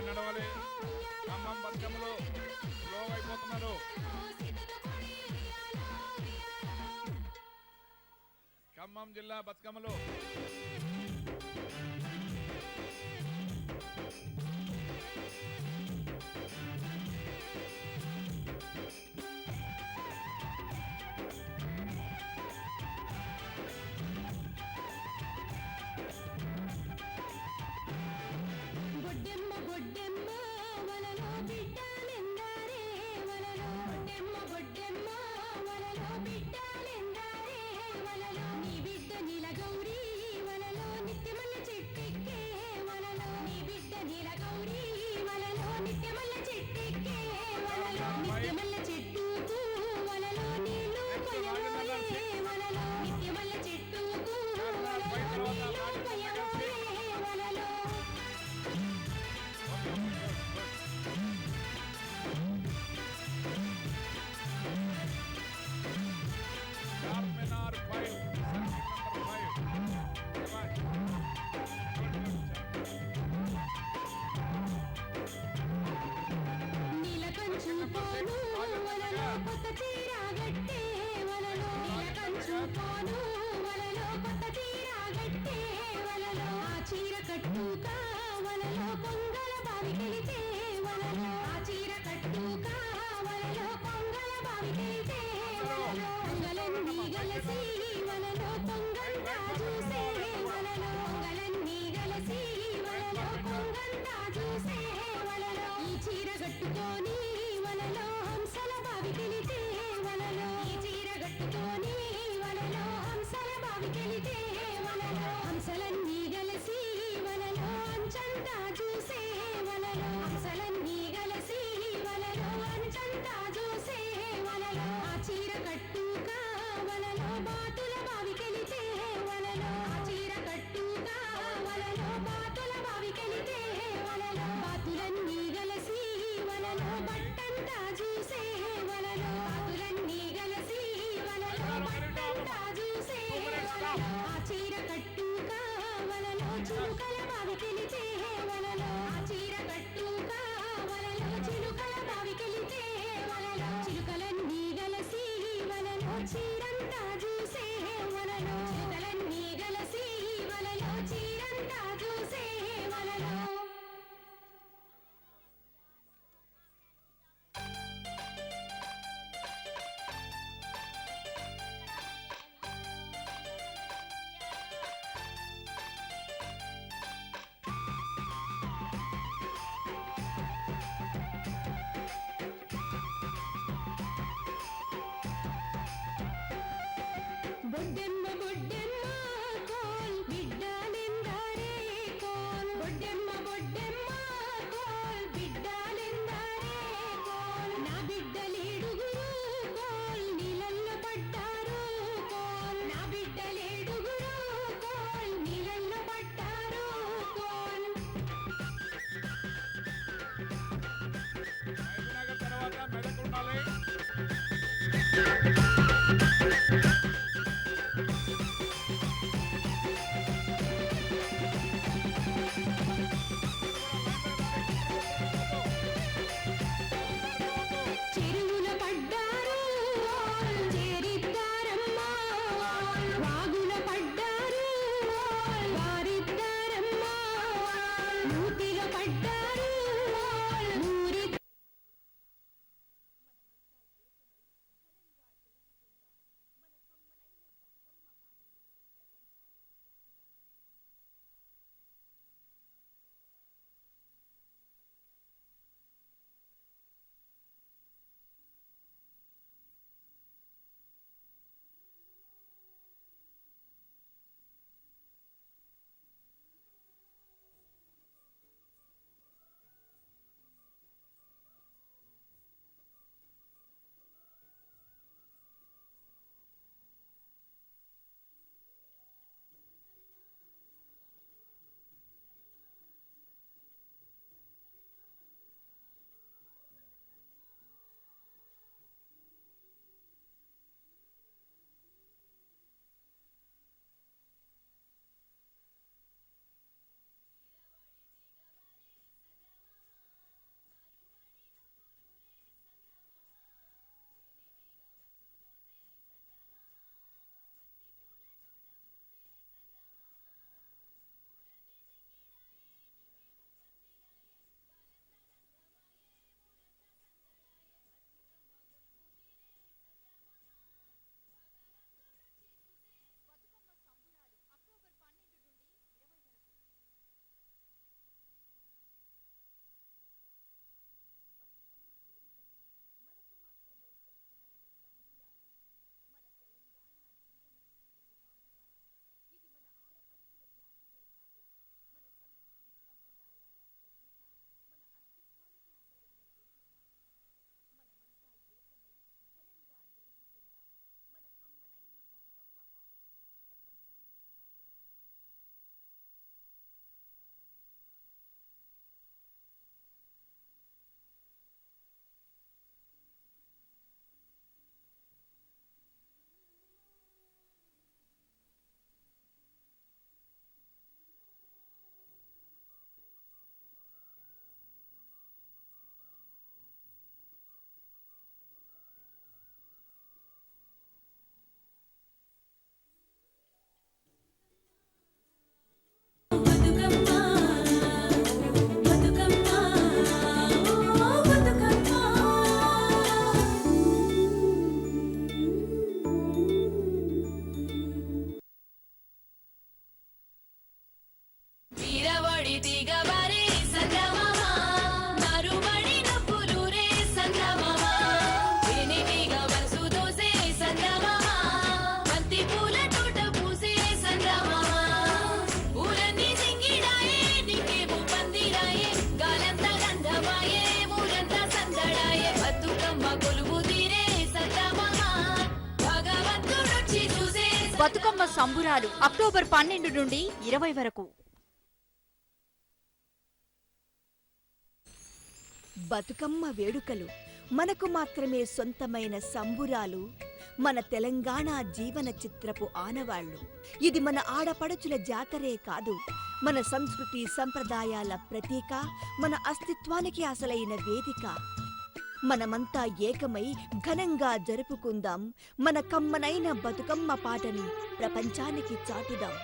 నడవాలి. ఖమ్మం బతుకమ్మలో స్లోగా అయిపోతున్నారు. ఖమ్మం జిల్లా బతుకమ్మలో కొలువు తీరే సత్యమామ భగవంతుడొచ్చి చూసే బతుకమ్మ సంబురాలు అక్టోబర్ 12 నుండి 20 వరకు. బతుకమ్మ వేడుకలు మనకు మాత్రమే సొంతమైన సంబురాలు, మన తెలంగాణ జీవన చిత్రపు ఆనవాళ్లు. ఇది మన ఆడపడుచుల జాతరే కాదు, మన సంస్కృతి సంప్రదాయాల ప్రతీక, మన అస్తిత్వానికి అసలైన వేదిక. మనమంతా ఏకమై ఘనంగా జరుపుకుందాం మన కమ్మనైన బతుకమ్మ పాటని ప్రపంచానికి చాటుదాం.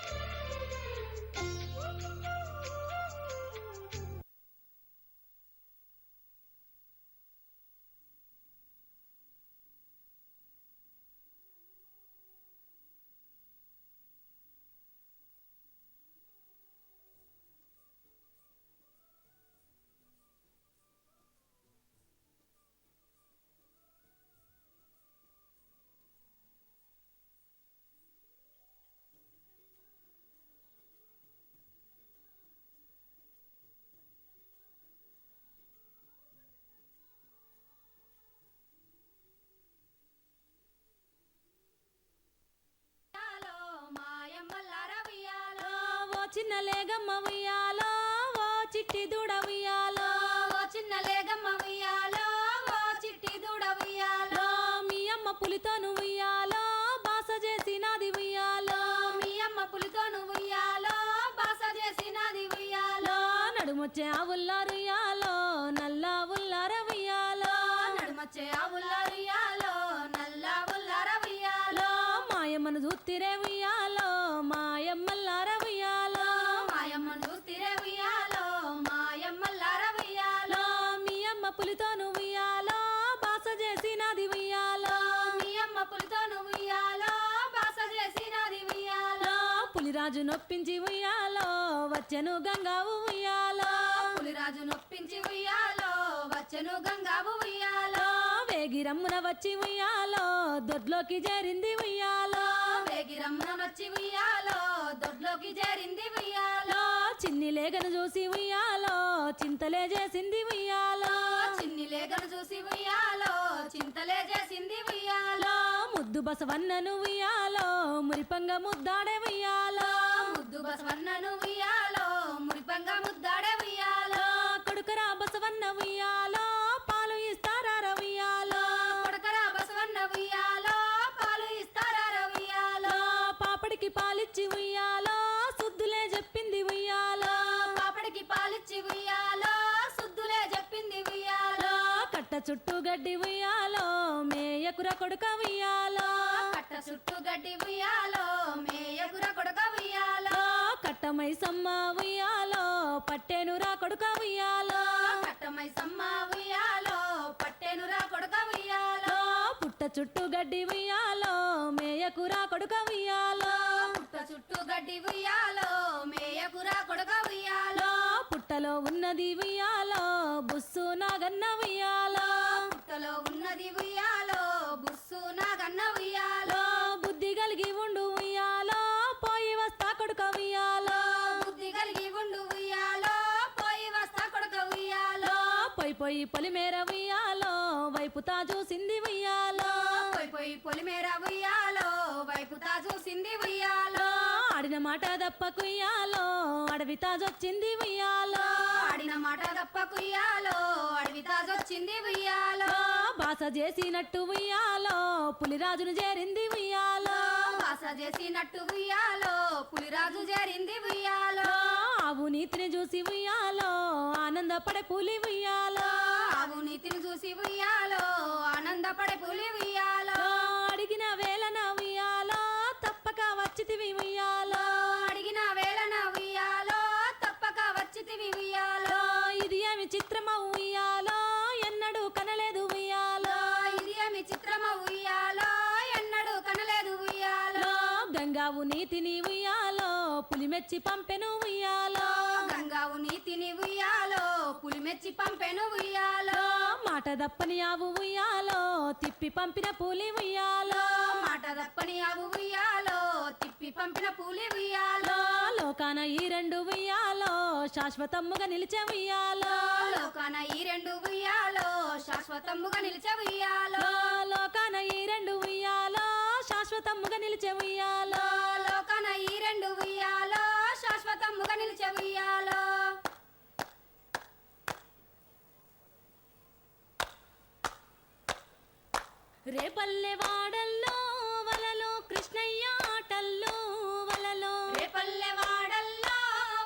చిన్న లేగమ్మ ఉయ్యాలో ఓ చిట్టి దూడ ఉయ్యాలో ఓ చిన్న లేగమ్మ ఉయ్యాలో ఓ చిట్టి దూడ ఉయ్యాలో మీ అమ్మ పులితోను ఉయ్యాలో బాస చేసినది ఉయ్యాలో మీ అమ్మ పులితోను ఉయ్యాలో బాస చేసినది ఉయ్యాలో నడుమొచ్చే ఆవుల్లారు ఉయ్యాలో నల్ల ఉల్లార ఉయ్యాలో నడుమొచ్చే ఆవుల్లారు ఉయ్యాలో నల్ల ఉల్లార ఉయ్యాలో మాయమ్మను చూత్తిరే ఉయ్యాలో మాయమ్మల్లార ఉయ్యాలో మాయమ్మను చూత్తిరే ఉయ్యాలో మాయమ్మల్లార ఉయ్యాలో మీ అమ్మ పులితోను ఉయ్యాలో బాస చేసినది ఉయ్యాలో మీ అమ్మ పులితోను ఉయ్యాలో బాస చేసినది ఉయ్యాలో పులిరాజు నొప్పించి ఉయ్యాలో వచ్చెను గంగావు ఉయ్యాలో పులిరాజు నొప్పించి ఉయ్యాలో వచ్చెను గంగావు ఉయ్యాలో వేగిరమ్మున వచ్చి ఉయ్యాలో దొడ్లోకి చేరింది ఉయ్యాలో వేగిరమ్మున వచ్చి ఉయ్యాలో దొడ్లోకి చేరింది ఉయ్యాలో చిన్ని లేగను చూసి ఉయ్యాలో చింతలే చేసింది ఉయ్యాలో చిన్ని లేగను చూసి ఉయ్యాలో చింతలే చేసింది ఉయ్యాలో ముద్దు బసవన్నను ఉయ్యాలో మురిపంగా ముద్దాడే ఉయ్యాలో ముద్దు బసవన్నను ఉయ్యాలో మురిపంగా ముద్దాడే ఉయ్యాలో కొడుకరా బసవన్న ఉయ్యాలో పాలు ఇస్తారా ఉయ్యాలో కొడుకరా బసవన్న ఉయ్యాలో పాలు ఇస్తారా ఉయ్యాలో పాపడికి పాలిచ్చి ఉయ్యాలో సుద్దులే చెప్పింది ఉయ్యాలో పాపడికి పాలిచ్చి ఉయ్యాలో సుద్దులే చెప్పింది ఉయ్యాలో కట్ట చుట్టూ గడ్డి ఉయ్యాలో మేయకుర కొడుక ఉయ్యాలో కట్ట చుట్టూ గడ్డి ఉయ్యాలో మేయకుర కొడుక ఉయ్యాలో కట్టమై సమ్మ ఉయ్యాలో పట్టేనురా కొడుక ఉయ్యాలో కట్టమై సమ్మ ఉయ్యాలో పట్టేనురా కొడుక ఉయ్యాలో పుట్ట చుట్టూ గడ్డి ఉయ్యాలో మేయకురా కొడుక ఉయ్యాలో పుట్ట చుట్టూ గడ్డి ఉయ్యాలో మేయకురా కొడుక ఉయ్యాలో పుట్టలో ఉన్నది ఉయ్యాలో బుస్సు నాగన్న ఉయ్యాలో పుట్టలో ఉన్నది ఉయ్యాలో బుస్సు నాగన్న ఉయ్యాలో బుద్ధి కలిగి ఉండు ఉయ్యాలో పోయి వస్తా కొడుక ఉయ్యాలో బుద్ధి కలిగి ఉండు ఉయ్యాలో పోయి వస్తా కొడుక ఉయ్యాలో పోయి పోయి పొలిమేర ఉయ్యాలో వైపుతా చూసింది ఉయ్యాలో పోయి పోయి పొలిమేర ఉయ్యాలో వైపుతా చూసింది ఉయ్యాలో ఆడిన మాట దప్పకుయ్యాలో అడవి తాజొచ్చింది ఉయ్యాలో ఆడిన మాట దప్పకుయ్యాలో అడవి తాజొచ్చింది ఉయ్యాలో బాస చేసినట్టు ఉయ్యాలో పులిరాజును చేరింది ఉయ్యాలో బాస చేసినట్టు ఉయ్యాలో పులిరాజు చేరింది ఉయ్యాలో ఆవు నీతిని చూసి ఉయ్యాలో ఆనందపడే పులి ఉయ్యాలో ఆవు నీతిని చూసి ఉయ్యాలో ఆనందపడే పులి ఉయ్యాలో అడిగిన వేళన ఉయ్యాలో తప్పక వచ్చితివి ఉయ్యాలో అడిగిన వేళన ఉయ్యాలో తప్పక వచ్చితివి ఉయ్యాలో ఇది ఏమి చిత్రమ ఉయ్యాలో ఎన్నడూ కనలేదు ఉయ్యాలో ఇది ఏమి చిత్రమ ఉయ్యాలో ఎన్నడూ కనలేదు ఉయ్యాలో గంగావు నీతిని ఉయ్యాలో పులిమెచ్చి పంపెను ఉయ్యాలో గంగావు నీతిని ఉయ్యాలో పులిమెచ్చి పంపెను ఉయ్యాలో మాట దప్పని ఆవు ఉయ్యాలో తిప్పి పంపిన పూలి ఉయ్యాలో మాట తప్పని ఆవు ఉయ్యాలో తిప్పి పంపిన పూలి ఉయ్యాలో లోకాన ఈ రెండు ఉయ్యాలో శాశ్వతముగా నిలిచే ఉయ్యాలో లోకాన ఈ రెండు ఉయ్యాలో శాశ్వతముగా నిలిచే ఉయ్యాలో లోకాన ఈ రెండు ఉయ్యాలో శాశ్వతముగా నిలిచే ఉయ్యాలో లోకాన ఈ రెండు ఉయ్యాలో శాశ్వతముగా నిలిచే ఉయ్యాలో రేపల్లె వాడల్లో వలలో కృష్ణయ్య ఆటల్లో వలలో రేపల్లె వాడల్లో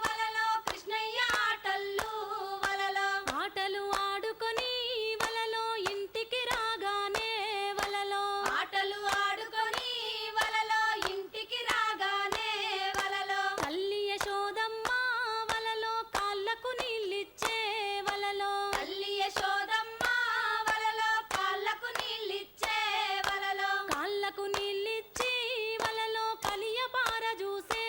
వలలో కృష్ణయ్య ఆటల్లో వలలో ఆటలు ఆడుకొని వలలో ఇంటికి రాగానే వలలో ఆటలు ఆడుకొని వలలో ఇంటికి రాగానే వలలో తల్లి యశోదమ్మ వలలో కాళ్ళకు నీళ్ళిచ్చే వలలో తల్లి యశోదమ్మ వలలో కాళ్ళకు నీళ్ళిచ్చే వలలో కాళ్ళకు నీళ్ళిచ్చి వలలో కలియ పార చూసే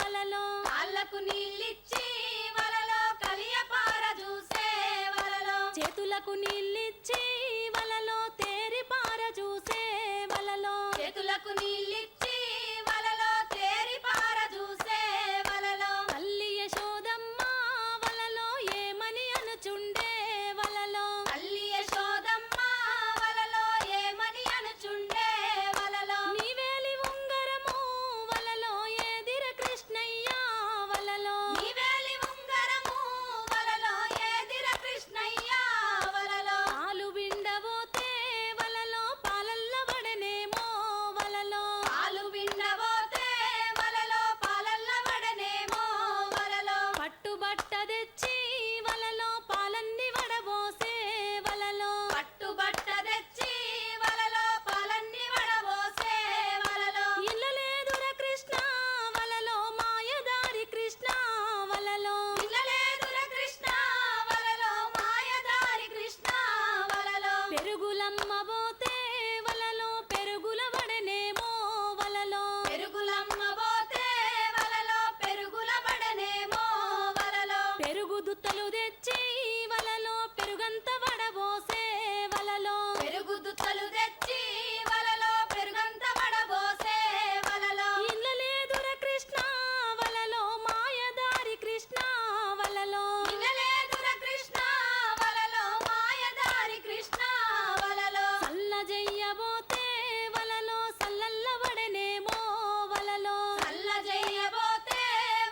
వలలో కాళ్ళకు నీళ్ళిచ్చి వలలో కలియపార చూసే వలలో చేతులకు నీళ్ళిచ్చి వలలో తేరి పార చూసే వలలో చేతులకు నీళ్ళిచ్చి వలలో తేరిపార చూసే వలలో తల్లి యశోదమ్మ వలలో ఏమని అనుచుండే వలలో తల్లి యశోదమ్మ వలలో ఏమని అనుచుండే వలలో నీవేలి ఉంగరము వలలో ఏదిర కృష్ణయ్య వలలో నీవేలి ఉంగరము వలలో ఏదిర కృష్ణయ్య వలలో పాలు విండబోతే వలలో పాలల్ల వడనేమో వలలో పాలు విండబోతే వలలో పాలల్ల వడనేమో వలలో పట్టుబట్ట తెచ్చి వలలో పాలన్ని వడబోసే వలలో పట్టుబట్ట తెచ్చి వలలో పాలన్ని వడబోసే వలలో ఇల్లలేదుర కృష్ణ వలలో మాయదారి కృష్ణ వలలో ఇల్లలేదుర కృష్ణ వలలో మాయదారి కృష్ణ వలలో పెరుగులమ్మ పోతే వలలో పెరుగుల వడనేమో వలలో పెరుగులమ్మ పోతే వలలో పెరుగుల పడనేమో వలలో పెరుగు దుత్తలు తెచ్చి వలలో పెరుగంత వడబోసే వలలో పెరుగు దుత్తలు తెచ్చి వలలో పెరుగంత పడబోసే వలలో ఇల్లలేదుర కృష్ణ వలలో మాయదారి కృష్ణ వలలో ఇల్లలేదుర కృష్ణ వలలో మాయదారి కృష్ణ వలలో సల్ల జయ్యబోతే వలలో సల్లల్ల వడనేమో వలలో సల్ల జయ్యబోతే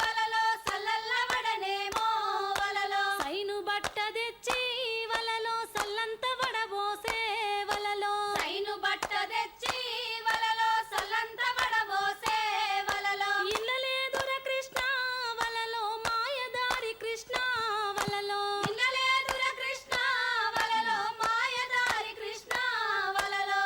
వలలో సల్లల్ల వడనేమో వలలో సైను బట్ట తెచ్చి వలలో సల్లంత వడబోసే వలలో సైను బట్ట తెచ్చి వలలో సల్లంత వడబోసే వలలో ఇల్లలేదుర కృష్ణ వలలో మాయదారి కృష్ణ వలలో ఇల్లలేదుర కృష్ణ వలలో మాయదారి కృష్ణ వలలో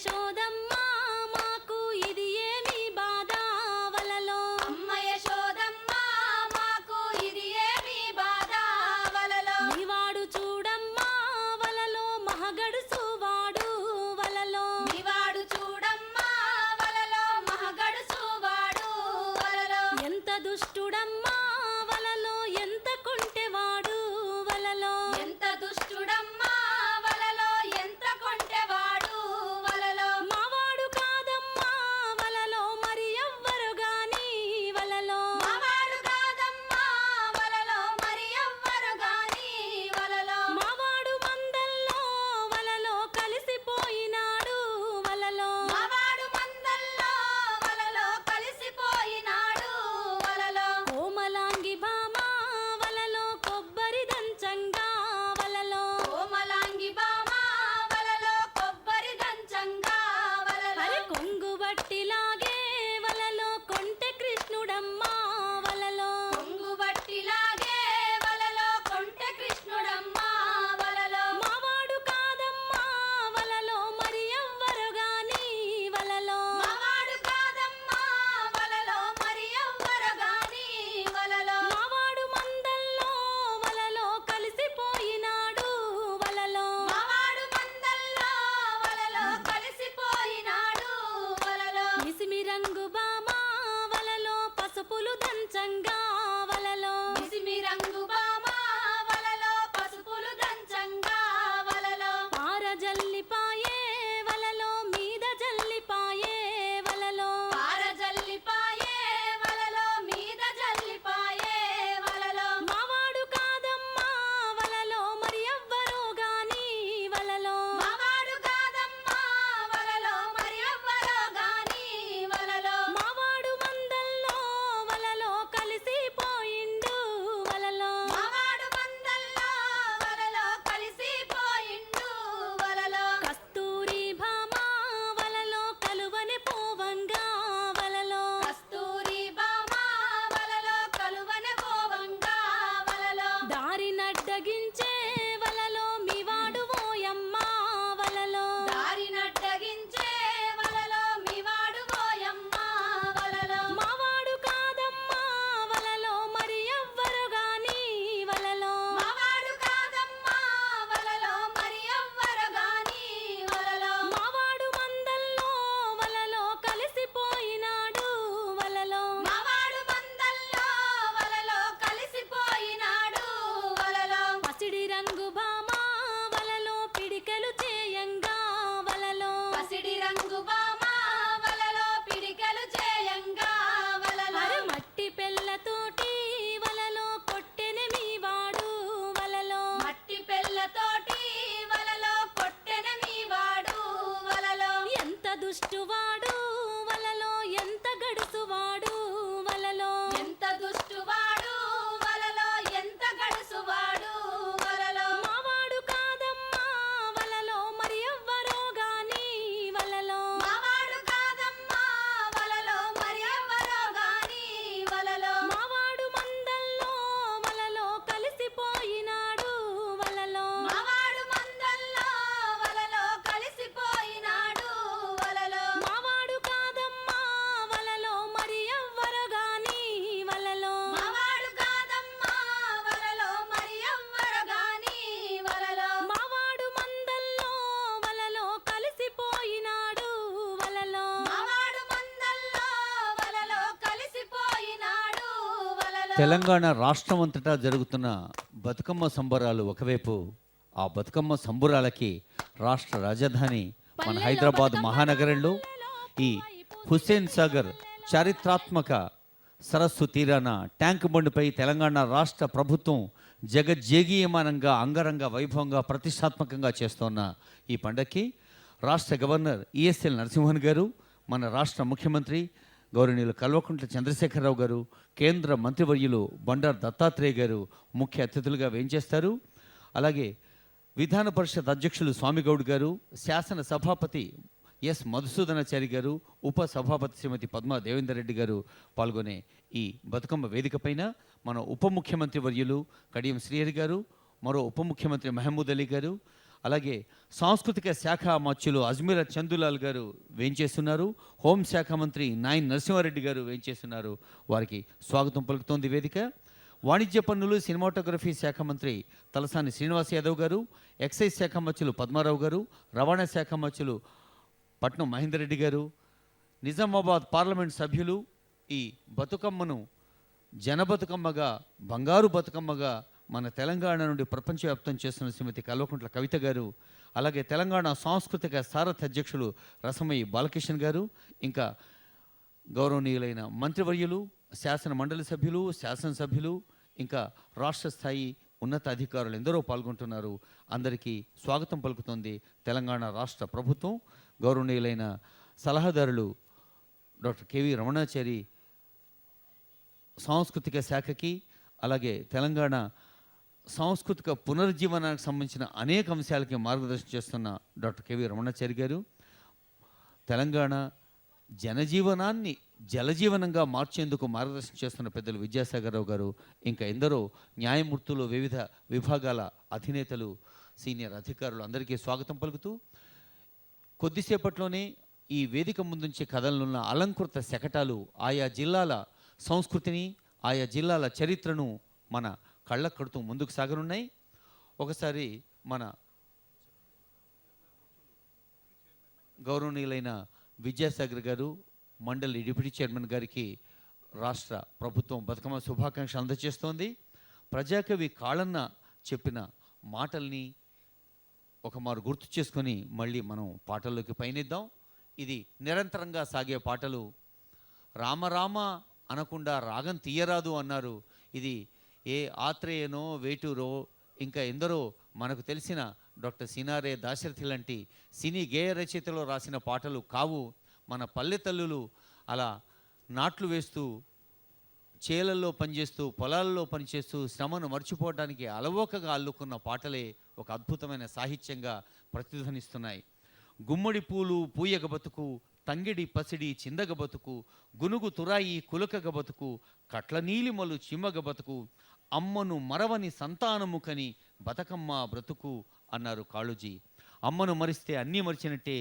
యశోదమ్మ మాకు ఇది ఏమి బాధ వలలో అమ్మ యశోదమ్మ మాకు ఇది ఏమి బాధ వలలో నీవాడు చూడమ్మా వలలో మహగడుసు వాడు వలలో నీవాడు చూడమ్మా వలలో మహగడుసు వాడు వలలో ఎంత దుష్టుడమ్మా వలలో ఎంత కొంటెవాడు వలలో ఎంత దుష్టుడమ్మా వలలో ఎంత కొంటెవాడు వలలో మావాడు కాదమ్మా వలలో మరి ఎవ్వరు గాని వలలో మావాడు కాదమ్మా వలలో మరి ఎవ్వరు గాని వలలో మావాడు మందల్లో వలలో కలిసిపోయినాడు వలలో మావాడు మందల్లో వలలో కలిసిపోయినాడు వలలో కోమలాంగి భామ వలలో కొబ్బరి దంచంగా వలలో కోమలాంగి బామ వలలో కొబ్బరి దంచంగా వలలో అరే కొంగు బట్టిలాగే వలలో కొంటె కృష్ణుడమ్మా వలలో కొంగు బట్టిలాగే వలలో కొంటె కృష్ణుడమ్మా వలలో మావాడు కాదమ్మా వలలో మరి ఎవ్వరు గాని వలలో మావాడు కాదమ్మా వలలో మరి ఎవ్వరు గాని వలలో మావాడు మందల్లో వలలో కలిసిపోయినాడు వలలో మావాడు మందల్లో వలలో కలిసిపోయినాడు వలలో ఇసిమి రంగు బామ వలలో పసుపులు దంచంగా వలలో ఇసిమి రంగు బామ వలలో పసుపులు దంచంగా వలలో పార జల్లిపాయే వలలో మీద జల్లిపాయే వలలో పార జల్లిపాయే వలలో మీద జల్లిపాయే వలలో మావాడు కాదమ్మా వలలో మరి ఎవ్వరు గాని వలలో మావాడు కాదమ్మా వలలో మరి ఎవ్వరో గాని వలలో మావాడు మందల్లో వలలో కలిసిపోయిండు వలలో మావాడు మందల్లో వలలో కలిసిపోయిండు వలలో కస్తూరి భామ వలలో కలువని పోవంగా వలలో కస్తూరి బామ వలలో కలువన పోవంగా వలలో దారినడ్డగించే వలలో మీవాడు ఓయమ్మా వలలో దారినడ్డగించే వలలో మివాడు పోయమ్మా వలలో మావాడు కాదమ్మా వలలో మరి ఎవ్వరు గాని వలలో మావాడు కాదమ్మా వలలో మరి ఎవ్వరు గాని వలలో మావాడు మందల్లో వలలో కలిసిపోయినాడు వలలో మావాడు మందల్లో వలలో కలిసిపోయినాడు వలలో పసిడి రంగు భామ వలలో పిడికెలు చేయంగా వలలో పసిడి రంగు బామ వలలో పిడికెలు చేయంగా వలలో అరే మట్టి పెళ్ళతోటి వలలో కొట్టెని మీవాడు వలలో మట్టి పెళ్ళతోటి వలలో కొట్టెన మీవాడు వలలో ఎంత దుష్టువాడు వలలో ఎంత గడుసువాడు వలలో ఎంత దుష్టువాడు వలలో ఎంత గడుసువాడు వలలో మావాడు కాదమ్మా వలలో మరి ఎవ్వరో గాని వలలో మావాడు కాదమ్మా వలలో మరి ఎవ్వరో గాని వలలో మావాడు మందల్లో వలలో కలిసిపోయినాడు వలలో మావాడు మందల్లో వలలో కలిసిపోయినాడు వలలో మావాడు కాదమ్మా వలలో మరి ఎవ్వరు గాని వలలో మావాడు కాదమ్మా వలలో మరి ఎవ్వరు గాని వలలో మావాడు మందల్లో వలలో కలిసిపోయినాడు వలలో మావాడు మందల్లో వలలో కలిసిపోయినాడు వలలో తెలంగాణ రాష్ట్రమంతటా జరుగుతున్న బతుకమ్మ సంబరాలు ఒకవైపు, ఆ బతుకమ్మ సంబురాలకి రాష్ట్ర రాజధాని మన హైదరాబాద్ మహానగరంలో ఈ హుస్సేన్ సాగర్ చారిత్రాత్మక సరస్సు తీరాన ట్యాంక్ బండ్పై తెలంగాణ రాష్ట్ర ప్రభుత్వం జగజ్జేగీయమానంగా అంగరంగ వైభవంగా ప్రతిష్టాత్మకంగా చేస్తోన్న ఈ పండక్కి రాష్ట్ర గవర్నర్ ఈఎస్ఎల్ నరసింహన్ గారు, మన రాష్ట్ర ముఖ్యమంత్రి గౌరవనీయులు కల్వకుంట్ల చంద్రశేఖరరావు గారు, కేంద్ర మంత్రివర్యులు బండారు దత్తాత్రేయ గారు ముఖ్య అతిథులుగా వేంచేస్తారు. అలాగే విధాన పరిషత్ అధ్యక్షులు స్వామిగౌడ్ గారు, శాసన సభాపతి ఎస్ మధుసూదనాచారి గారు, ఉప సభాపతి శ్రీమతి పద్మా దేవేందర్ రెడ్డి గారు పాల్గొనే ఈ బతుకమ్మ వేదిక పైన మన ఉప ముఖ్యమంత్రి వర్యులు కడియం శ్రీహరి గారు, మరో ఉప ముఖ్యమంత్రి మహమూద్ అలీ గారు, అలాగే సాంస్కృతిక శాఖ మచ్చులు అజ్మీర చందులాల్ గారు వేంచేస్తున్నారు. హోంశాఖ మంత్రి నాయన్ నరసింహారెడ్డి గారు వేంచేస్తున్నారు. వారికి స్వాగతం పలుకుతోంది వేదిక. వాణిజ్య పన్నులు సినిమాటోగ్రఫీ శాఖ మంత్రి తలసాని శ్రీనివాస్ యాదవ్ గారు, ఎక్సైజ్ శాఖ మచ్చులు పద్మారావు గారు, రవాణా శాఖ మచ్చులు పట్నం మహేందర్ రెడ్డి గారు, నిజామాబాద్ పార్లమెంట్ సభ్యులు ఈ బతుకమ్మను జనబతుకమ్మగా, బంగారు బతుకమ్మగా మన తెలంగాణ నుండి ప్రపంచవ్యాప్తం చేస్తున్న శ్రీమతి కల్వకుంట్ల కవిత గారు, అలాగే తెలంగాణ సాంస్కృతిక సారథి అధ్యక్షులు రసమయ్యి బాలకిషన్ గారు, ఇంకా గౌరవనీయులైన మంత్రివర్యులు, శాసన మండలి సభ్యులు, శాసనసభ్యులు, ఇంకా రాష్ట్ర స్థాయి ఉన్నత అధికారులు ఎందరో పాల్గొంటున్నారు. అందరికీ స్వాగతం పలుకుతోంది తెలంగాణ రాష్ట్ర ప్రభుత్వం. గౌరవనీయులైన సలహాదారులు డాక్టర్ కెవి రమణాచారి సాంస్కృతిక శాఖకి, అలాగే తెలంగాణ సాంస్కృతిక పునరుజ్జీవనానికి సంబంధించిన అనేక అంశాలకి మార్గదర్శనం చేస్తున్న డాక్టర్ కెవి రమణాచారి గారు, తెలంగాణ జనజీవనాన్ని జలజీవనంగా మార్చేందుకు మార్గదర్శనం చేస్తున్న పెద్దలు విద్యాసాగరరావు గారు, ఇంకా ఎందరో న్యాయమూర్తులు, వివిధ విభాగాల అధినేతలు, సీనియర్ అధికారులు అందరికీ స్వాగతం పలుకుతూ కొద్దిసేపట్లోనే ఈ వేదిక ముందుంచే కథలున్న అలంకృత శకటాలు ఆయా జిల్లాల సంస్కృతిని, ఆయా జిల్లాల చరిత్రను మన కళ్ళకు కడుతూ ముందుకు సాగనున్నాయి. ఒకసారి మన గౌరవనీయులైన విద్యాసాగర్ గారు, మండలి డిప్యూటీ చైర్మన్ గారికి రాష్ట్ర ప్రభుత్వం బతుకమ్మ శుభాకాంక్షలు అందజేస్తోంది. ప్రజాకవి కాళన్న చెప్పిన మాటల్ని ఒకమారు గుర్తు చేసుకొని మళ్ళీ మనం పాటల్లోకి పయనిద్దాం. ఇది నిరంతరంగా సాగే పాటలు. రామరామ అనకుండా రాగం తీయరాదు అన్నారు. ఇది ఏ ఆత్రేయనో, వేటూరో, ఇంకా ఎందరో మనకు తెలిసిన డాక్టర్ సినారే దాశరథి లాంటి సినీ గేయ రచయితలో రాసిన పాటలు కావు. మన పల్లె తల్లులు అలా నాట్లు వేస్తూ, చేలల్లో పనిచేస్తూ, పొలాల్లో పనిచేస్తూ శ్రమను మర్చిపోవడానికి అలవోకగా అల్లుకున్న పాటలే ఒక అద్భుతమైన సాహిత్యంగా ప్రతిధ్వనిస్తున్నాయి. గుమ్మడి పూలు పూయగ బతుకు, తంగిడి పసిడి చిందగ బతుకు, గునుగు తురాయి కులకగ బతుకు, కట్ల నీలిమలు చిమ్మగ బతుకు, అమ్మను మరవని సంతానము కని బతకమ్మ బ్రతుకు అన్నారు కాళోజీ. అమ్మను మరిస్తే అన్నీ మరిచినట్టే,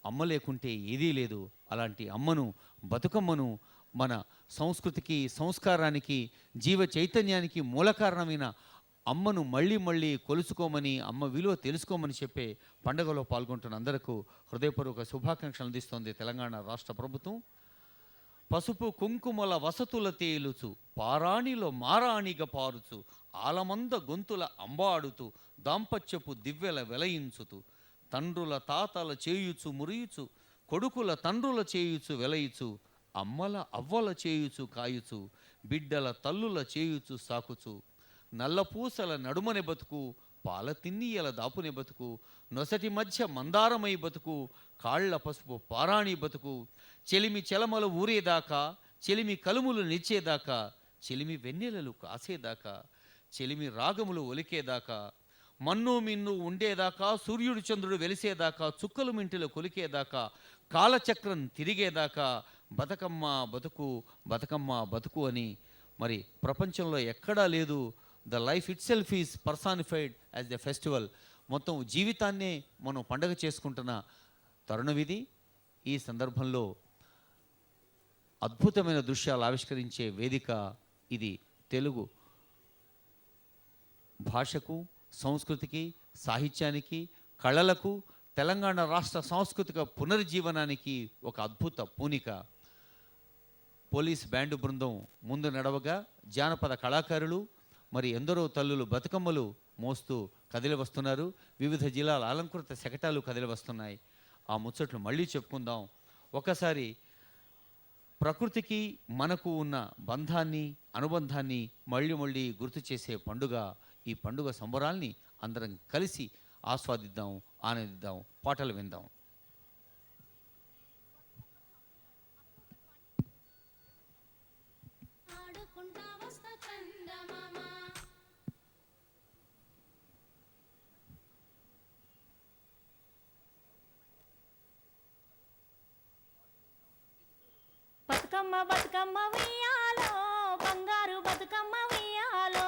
అమ్మ లేకుంటే ఏదీ లేదు. అలాంటి అమ్మను, బతుకమ్మను మన సంస్కృతికి, సంస్కారానికి, జీవ చైతన్యానికి మూల కారణమైన అమ్మను మళ్ళీ మళ్ళీ కొలుసుకోమని, అమ్మ విలువ తెలుసుకోమని చెప్పే పండుగలో పాల్గొంటున్న అందరకు హృదయపూర్వక శుభాకాంక్షలు అందిస్తోంది తెలంగాణ రాష్ట్ర ప్రభుత్వం. పసుపు కుంకుమల వసతుల తేలుచు, పారాణిలో మారాణిగ పారుచు, ఆలమంద గొంతుల అంబాడుతూ, దాంపత్యపు దివ్వెల వెలయించుతూ, తండ్రుల తాతల చేయుచు మురియుచు, కొడుకుల తండ్రుల చేయుచు వెలయిచు, అమ్మల అవ్వల చేయుచు కాయుచు, బిడ్డల తల్లుల చేయుచు సాకుచు, నల్లపూసల నడుమనే బతుకు, పాల తిన్నీయల దాపునే బతుకు, నొసటి మధ్య మందారమై బతుకు, కాళ్ల పసుపు పారాణి బతుకు, చెలిమి చెలమలు ఊరేదాకా, చెలిమి కలుములు నిచ్చేదాకా, చెలిమి వెన్నెలలు కాసేదాకా, చెలిమి రాగములు ఒలికేదాకా, మన్ను మిన్ను ఉండేదాకా, సూర్యుడు చంద్రుడు వెలిసేదాకా, చుక్కలు మింటిలో కొలికేదాకా, కాలచక్రం తిరిగేదాకా బతుకమ్మ బతుకు, బతుకమ్మ బతుకు అని మరి ప్రపంచంలో ఎక్కడా లేదు. The life it self is personified as the festival. మొత్తం జీవితాన్నే మనం పండగ చేసుకుంటున్న తరుణవిధి. ఈ సందర్భంలో అద్భుతమైన దృశ్యాలు ఆవిష్కరించే వేదిక ఇది. తెలుగు భాషకు, సంస్కృతికి, సాహిత్యానికి, కళలకు, తెలంగాణ రాష్ట్ర సాంస్కృతిక పునరుజ్జీవనానికి ఒక అద్భుత పూనిక. పోలీస్ బ్యాండు బృందం ముందు నడవగా జానపద కళాకారులు మరి ఎందరో తల్లులు బతుకమ్మలు మోస్తూ కదిలి వస్తున్నారు. వివిధ జిల్లాల అలంకృత శకటాలు కదిలి వస్తున్నాయి. ఆ ముచ్చట్లు మళ్ళీ చెప్పుకుందాం. ఒకసారి ప్రకృతికి మనకు ఉన్న బంధాన్ని, అనుబంధాన్ని మళ్ళీ మళ్ళీ గుర్తు చేసే పండుగ. ఈ పండుగ సంబరాల్ని అందరం కలిసి ఆస్వాదిద్దాం, ఆనందిద్దాం, పాటలు విందాం. బతుకమ్మ బతుకమ్మ ఉయ్యాలో, బంగారు బతుకమ్మ ఉయ్యాలో,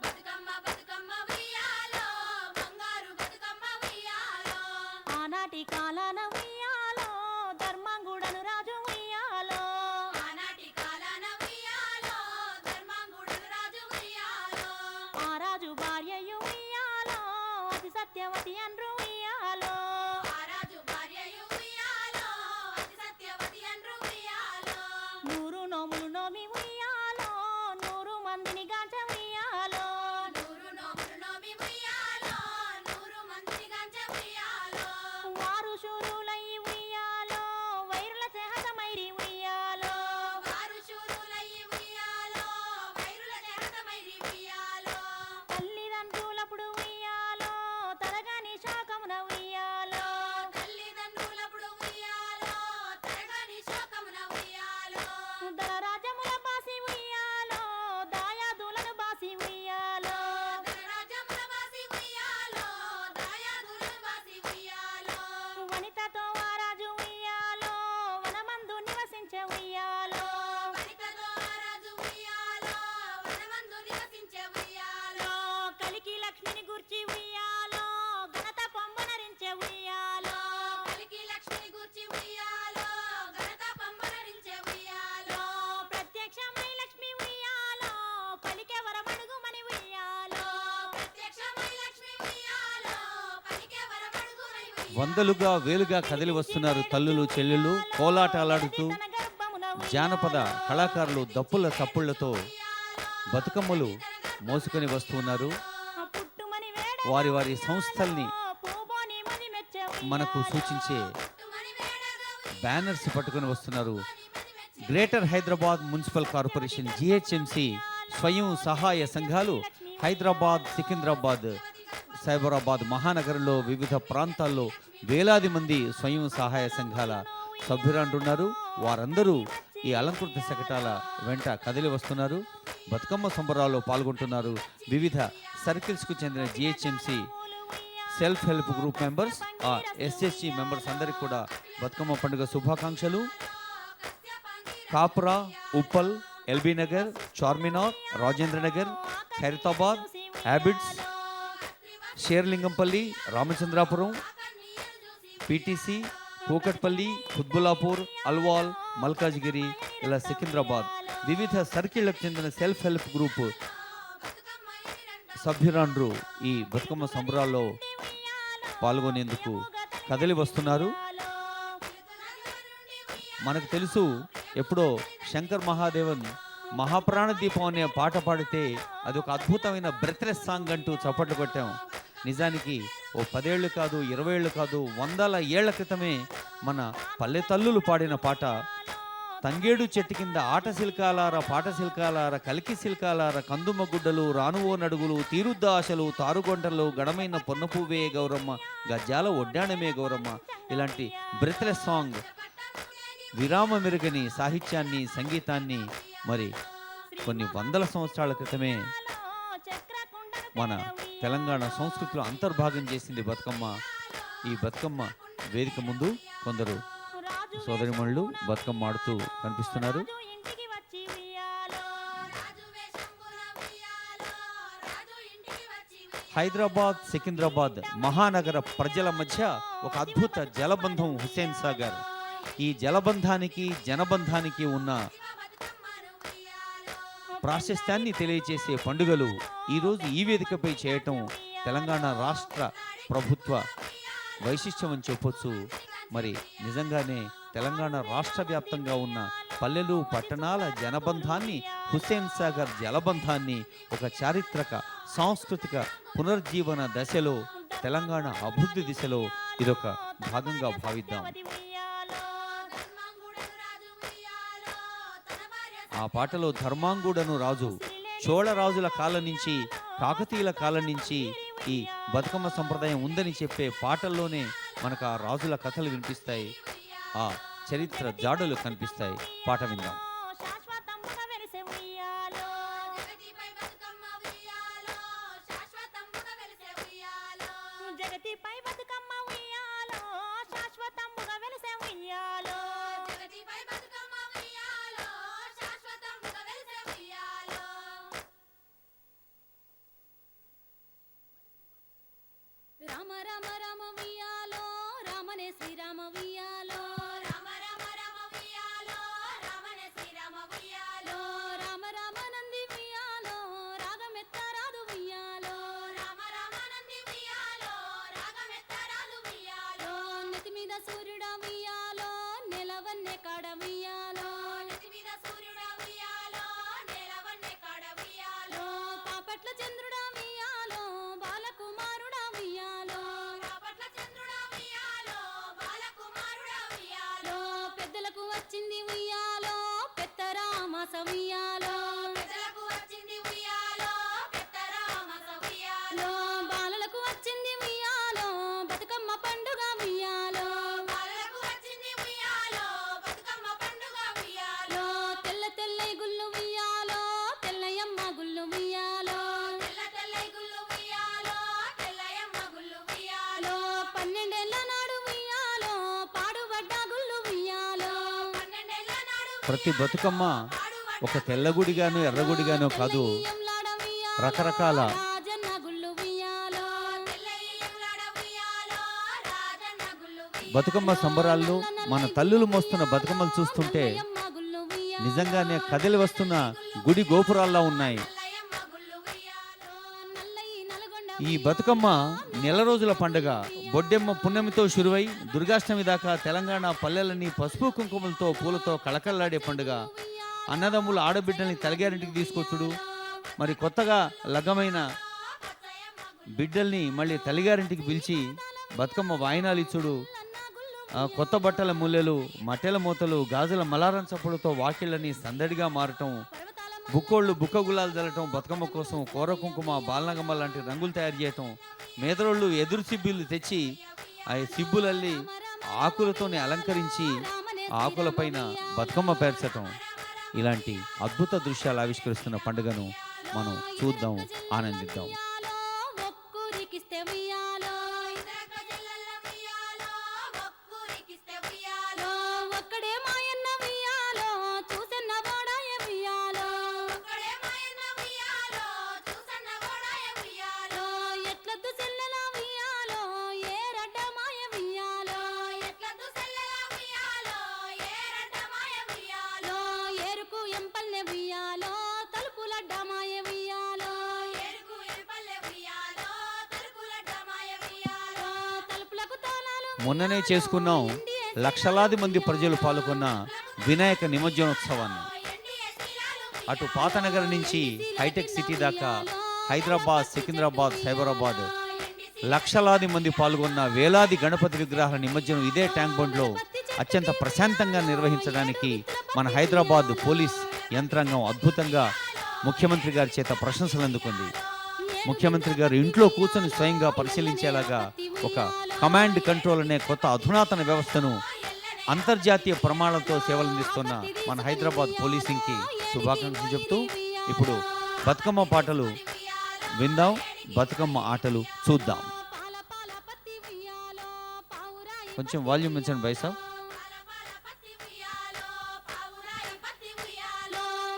బతుకమ్మ బతుకమ్మ ఉయ్యాలో, బంగారు బతుకమ్మ ఉయ్యాలో. వందలుగా వేలుగా కదిలి వస్తున్నారు తల్లులు చెల్లెళ్ళు కోలాటాలాడుతూ. జానపద కళాకారులు దప్పుల చప్పుళ్లతో బతుకమ్మలు మోసుకొని వస్తున్నారు. వారి వారి సంస్థల్ని మనకు సూచించే బ్యానర్స్ పట్టుకొని వస్తున్నారు. Greater Hyderabad municipal corporation GHMC స్వయం సహాయ సంఘాలు హైదరాబాద్, సికింద్రాబాద్, సైబరాబాద్ మహానగరంలో వివిధ ప్రాంతాల్లో వేలాది మంది స్వయం సహాయ సంఘాల సభ్యులంటున్నారు. వారందరూ ఈ అలంకృత శకటాల వెంట కదిలి వస్తున్నారు. బతుకమ్మ సంబరాల్లో పాల్గొంటున్నారు. వివిధ సర్కిల్స్కు చెందిన GHMC self help group members, ఆ ఎస్ఎస్జి మెంబర్స్ అందరికీ కూడా బతుకమ్మ పండుగ శుభాకాంక్షలు. కాపురా, ఉప్పల్, ఎల్బీ నగర్, చార్మినార్, రాజేంద్ర నగర్, ఖైరతాబాద్, హ్యాబిట్స్, షేర్లింగంపల్లి, రామచంద్రాపురం, పిటిసి, కూకట్పల్లి, కుత్బుల్లాపూర్, అల్వాల్, మల్కాజ్గిరి, ఇలా సికింద్రాబాద్ వివిధ సర్కిళ్లకు చెందిన సెల్ఫ్ హెల్ప్ గ్రూప్ సభ్యురాండ్రు ఈ బతుకమ్మ సంబరాల్లో పాల్గొనేందుకు కదిలి వస్తున్నారు. మనకు తెలుసు, ఎప్పుడో శంకర్ మహాదేవన్ మహాప్రాణ దీపం అనే పాట పాడితే అది ఒక అద్భుతమైన బ్రెత్లెస్ సాంగ్ అంటూ చప్పట్లు కొట్టాం. నిజానికి ఓ 10 ఏళ్ళు కాదు, 20 ఏళ్ళు కాదు, 100 ఏళ్ల క్రితమే మన పల్లె తల్లులు పాడిన పాట. తంగేడు చెట్టు కింద ఆట శిల్కాలార, పాట శిల్కాలార, కలికి శిల్కాలార, కందుమ గుడ్డలు, రానువో నడుగులు, తీరుద్ద ఆశలు, తారుగొంటలు, గడమైన పొన్నపువ్వే గౌరమ్మ, గజ్జాల ఒడ్డాణమే గౌరమ్మ, ఇలాంటి బ్రెత్లెస్ సాంగ్ విరామ మెరుగని సాహిత్యాన్ని, సంగీతాన్ని మరి కొన్ని వందల సంవత్సరాల క్రితమే మన తెలంగాణ సంస్కృతిలో అంతర్భాగం చేసింది బతుకమ్మ. ఈ బతుకమ్మ వేదిక ముందు కొందరు సోదరిమణులు బతుకమ్మ ఆడుతూ కనిపిస్తున్నారు. హైదరాబాద్, సికింద్రాబాద్ మహానగర ప్రజల మధ్య ఒక అద్భుత జలబంధం హుస్సేన్ సాగర్. ఈ జలబంధానికి, జనబంధానికి ఉన్న ప్రాశస్త్యాన్ని తెలియజేసే పండుగలు ఈరోజు ఈ వేదికపై చేయటం తెలంగాణ రాష్ట్ర ప్రభుత్వ వైశిష్ట్యం అని చెప్పొచ్చు. మరి నిజంగానే తెలంగాణ రాష్ట్ర వ్యాప్తంగా ఉన్న పల్లెలు, పట్టణాల జనబంధాన్ని, హుస్సేన్ సాగర్ జలబంధాన్ని ఒక చారిత్రక సాంస్కృతిక పునర్జీవన దశలో, తెలంగాణ అభివృద్ధి దిశలో ఇదొక భాగంగా భావిద్దాం. ఆ పాటలో ధర్మాంగుడను రాజు, చోళ రాజుల కాలం నుంచి, కాకతీయుల కాలం నుంచి ఈ బతుకమ్మ సంప్రదాయం ఉందని చెప్పే పాటల్లోనే మనకు ఆ రాజుల కథలు వినిపిస్తాయి, ఆ చరిత్ర జాడలు కనిపిస్తాయి. పాట విందాం. రామ రామ రామ వియాలో, రామనే శ్రీరామ వియాలో, రామ రామ రామ వియాలో, రామనే శ్రీరామ వియాలో, రామ రామ నంది వియాలో, రాగమెత్తరాదు వియాలో, రామ రామ నంది వియాలో, రాగమెత్తరాదు వియాలో, నెత్తి మీద సూర్యుడ వియాలో, నెలవన్నే కాడ వియాలో, నెత్తి మీద సూర్యుడ వియాలో, నెలవన్నే కాడ వియాలో, పాపట్ల చంద్రుడ వియాలో, బాలకుమారుడ వియాలో, పాపట్ల చంద్రుడ వియాలో, బాలకుమారుడ వియాలో, పెద్దలకు వచ్చింది వియాలో, పెత్తరామాస వియాలో, పెద్దలకు వచ్చింది వియాలో, పెత్తరామాస వియాలో, బాలలకు వచ్చింది వియాలో, బతుకమ్మ పండుగ వియాలో, బాలలకు వచ్చింది వియాలో, బతుకమ్మ పండుగ వియాలో, తెల్ల తెల్ల గుళ్ళు వియాలో, తెల్లయమ్మ గుళ్ళు వియాలో, తెల్ల తెల్ల గుళ్ళు వియాలో, తెల్లయమ్మ గుళ్ళు వియాలో, 12 ఏళ్ల నాడు వియాలో, పాడుబడ్డ గుళ్ళు వియాలో, 12 ఏళ్ల నాడు ప్రతి బతుకమ్మ ఒక తెల్లగుడిగాను ఎర్రగుడిగానో కాదు, రకరకాల రాజన్న గుళ్ళు వియాలో, తెల్లయ్యలాడ వియాలో, రాజన్న గుళ్ళు వియాలో, బతుకమ్మ సంబరాల్లో మన తల్లులు మోస్తున్న బతుకమ్మలు చూస్తుంటే అమ్మ గుళ్ళు వియాలో, నిజంగానే కదిలి వస్తున్న గుడి గోపురాల్లా ఉన్నాయి. తెల్లయమ్మ గుళ్ళు వియాలో, నల్లయి నల్గొండ ఈ బతుకమ్మ నెల రోజుల పండుగ. బొడ్డెమ్మ పున్నమితో షురువై దుర్గాష్టమి దాకా తెలంగాణ పల్లెలన్నీ పసుపు కుంకుమలతో పూలతో కళకళలాడే పండుగ. అన్నదమ్ముల ఆడబిడ్డల్ని తలగారింటికి తీసుకొచ్చుడు, మరి కొత్తగా లగ్గమైన బిడ్డల్ని మళ్ళీ తల్లిగారింటికి పిలిచి బతుకమ్మ వాయినాలు ఇచ్చుడు, కొత్త బట్టల ముల్లెలు, మట్టెల మూతలు, గాజుల మలారం చప్పుడుతో వాకిళ్ళని సందడిగా మారటం, బుక్కోళ్ళు బుక్క గులాలు జల్లటం, బతుకమ్మ కోసం కూర కుంకుమ, బాలనగమ్మ లాంటి రంగులు తయారు చేయటం, మేదరోళ్ళు ఎదురు సిబ్బులు తెచ్చి ఆ సిబ్బులల్లి ఆకులతోనే అలంకరించి ఆకులపైన బతుకమ్మ పేర్చటం, ఇలాంటి అద్భుత దృశ్యాలు ఆవిష్కరిస్తున్న పండుగను మనం చూద్దాం, ఆనందిద్దాం. ఒక్కూరికిస్తే ఉయ్యాలో, ఒక్కడే మాయన్న ఉయ్యాలో, చూసన్న గోడాయ ఉయ్యాలో, ఎట్లద్దు చెల్లెల ఉయ్యాలో, ఏ రడ్డ మాయ ఉయ్యాలో, ఏరుకు ఎంపల్లె ఉయ్యాలో, తలుపులడ్డ మాయ ఉయ్యాలో, తలుపులకు తాళాలు మొన్ననే చేసుకున్నాం లక్షలాది మంది ప్రజలు పాల్గొన్న వినాయక నిమజ్జనోత్సవాన్ని. అటు పాతనగర్ నుంచి హైటెక్ సిటీ దాకా, హైదరాబాద్, సికింద్రాబాద్, సైబరాబాద్ లక్షలాది మంది పాల్గొన్న వేలాది గణపతి విగ్రహాల నిమజ్జనం ఇదే ట్యాంక్ బండ్లో అత్యంత ప్రశాంతంగా నిర్వహించడానికి మన హైదరాబాద్ పోలీస్ యంత్రాంగం అద్భుతంగా ముఖ్యమంత్రి గారి చేత ప్రశంసలు అందుకుంది. ముఖ్యమంత్రి గారు ఇంట్లో కూర్చొని స్వయంగా పరిశీలించేలాగా ఒక కమాండ్ కంట్రోల్ అనే కొత్త అధునాతన వ్యవస్థను అంతర్జాతీయ ప్రమాణాలతో సేవలందిస్తున్న మన హైదరాబాద్ పోలీసింగ్కి శుభాకాంక్షలు చెబుతూ ఇప్పుడు బతుకమ్మ పాటలు విందాం, బతుకమ్మ ఆటలు చూద్దాం. కొంచెం వాల్యూమ్ పెంచండి బై సాబ్.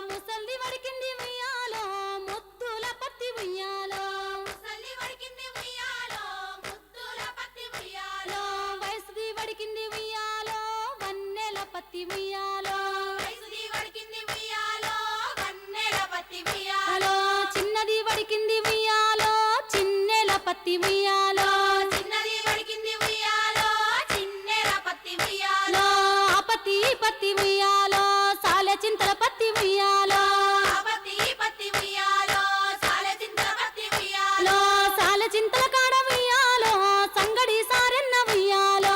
ముసల్ది వడికింది ఉయ్యాలో, ముద్దుల పత్తి ఉయ్యాలో, వయసుది వడికింది ఉయ్యాలో, వన్నెల పత్తి ఉయ్యాలో, చిన్నది వడికింది ఉయ్యాలో, చిన్నెల పత్తి ఉయ్యాలో, ఆ పత్తి పత్తి ఉయ్యాలో, సాలె చింతల పత్తి ఉయ్యాలో, సాలె చింతల కాడ ఉయ్యాలో, సంగడి సారెన్న ఉయ్యాలో,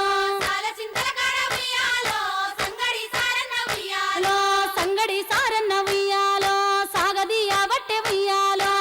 సంగడి సారెన్న ఉయ్యాలో, సాగదీయ బట్టె ఉయ్యాలో,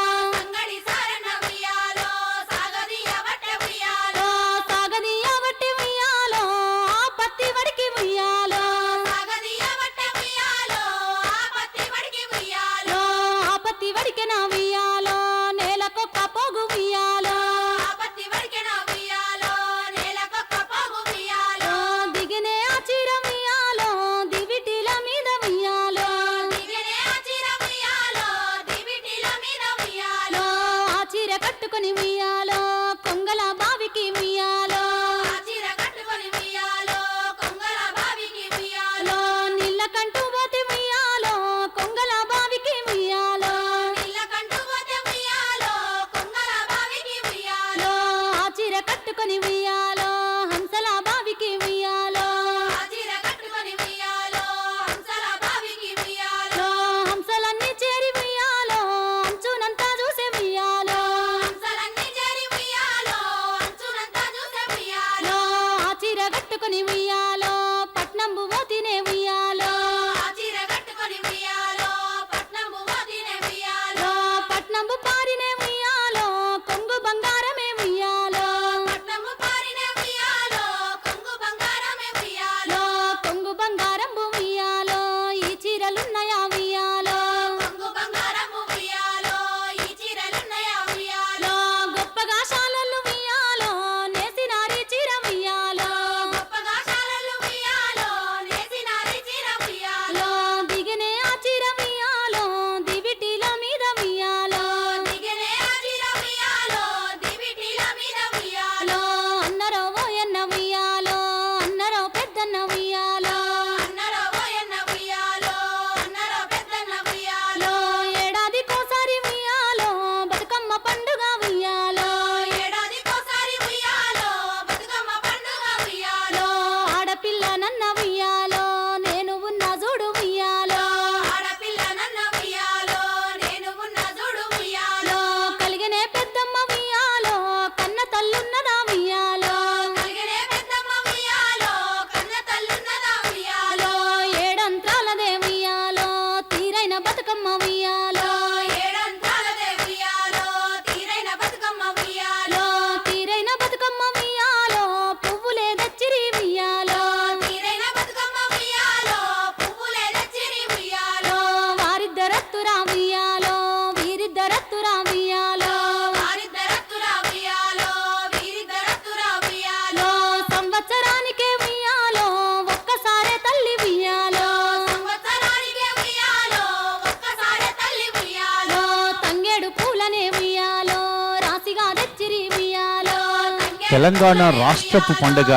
తెలంగాణ రాష్ట్రపు పండుగ,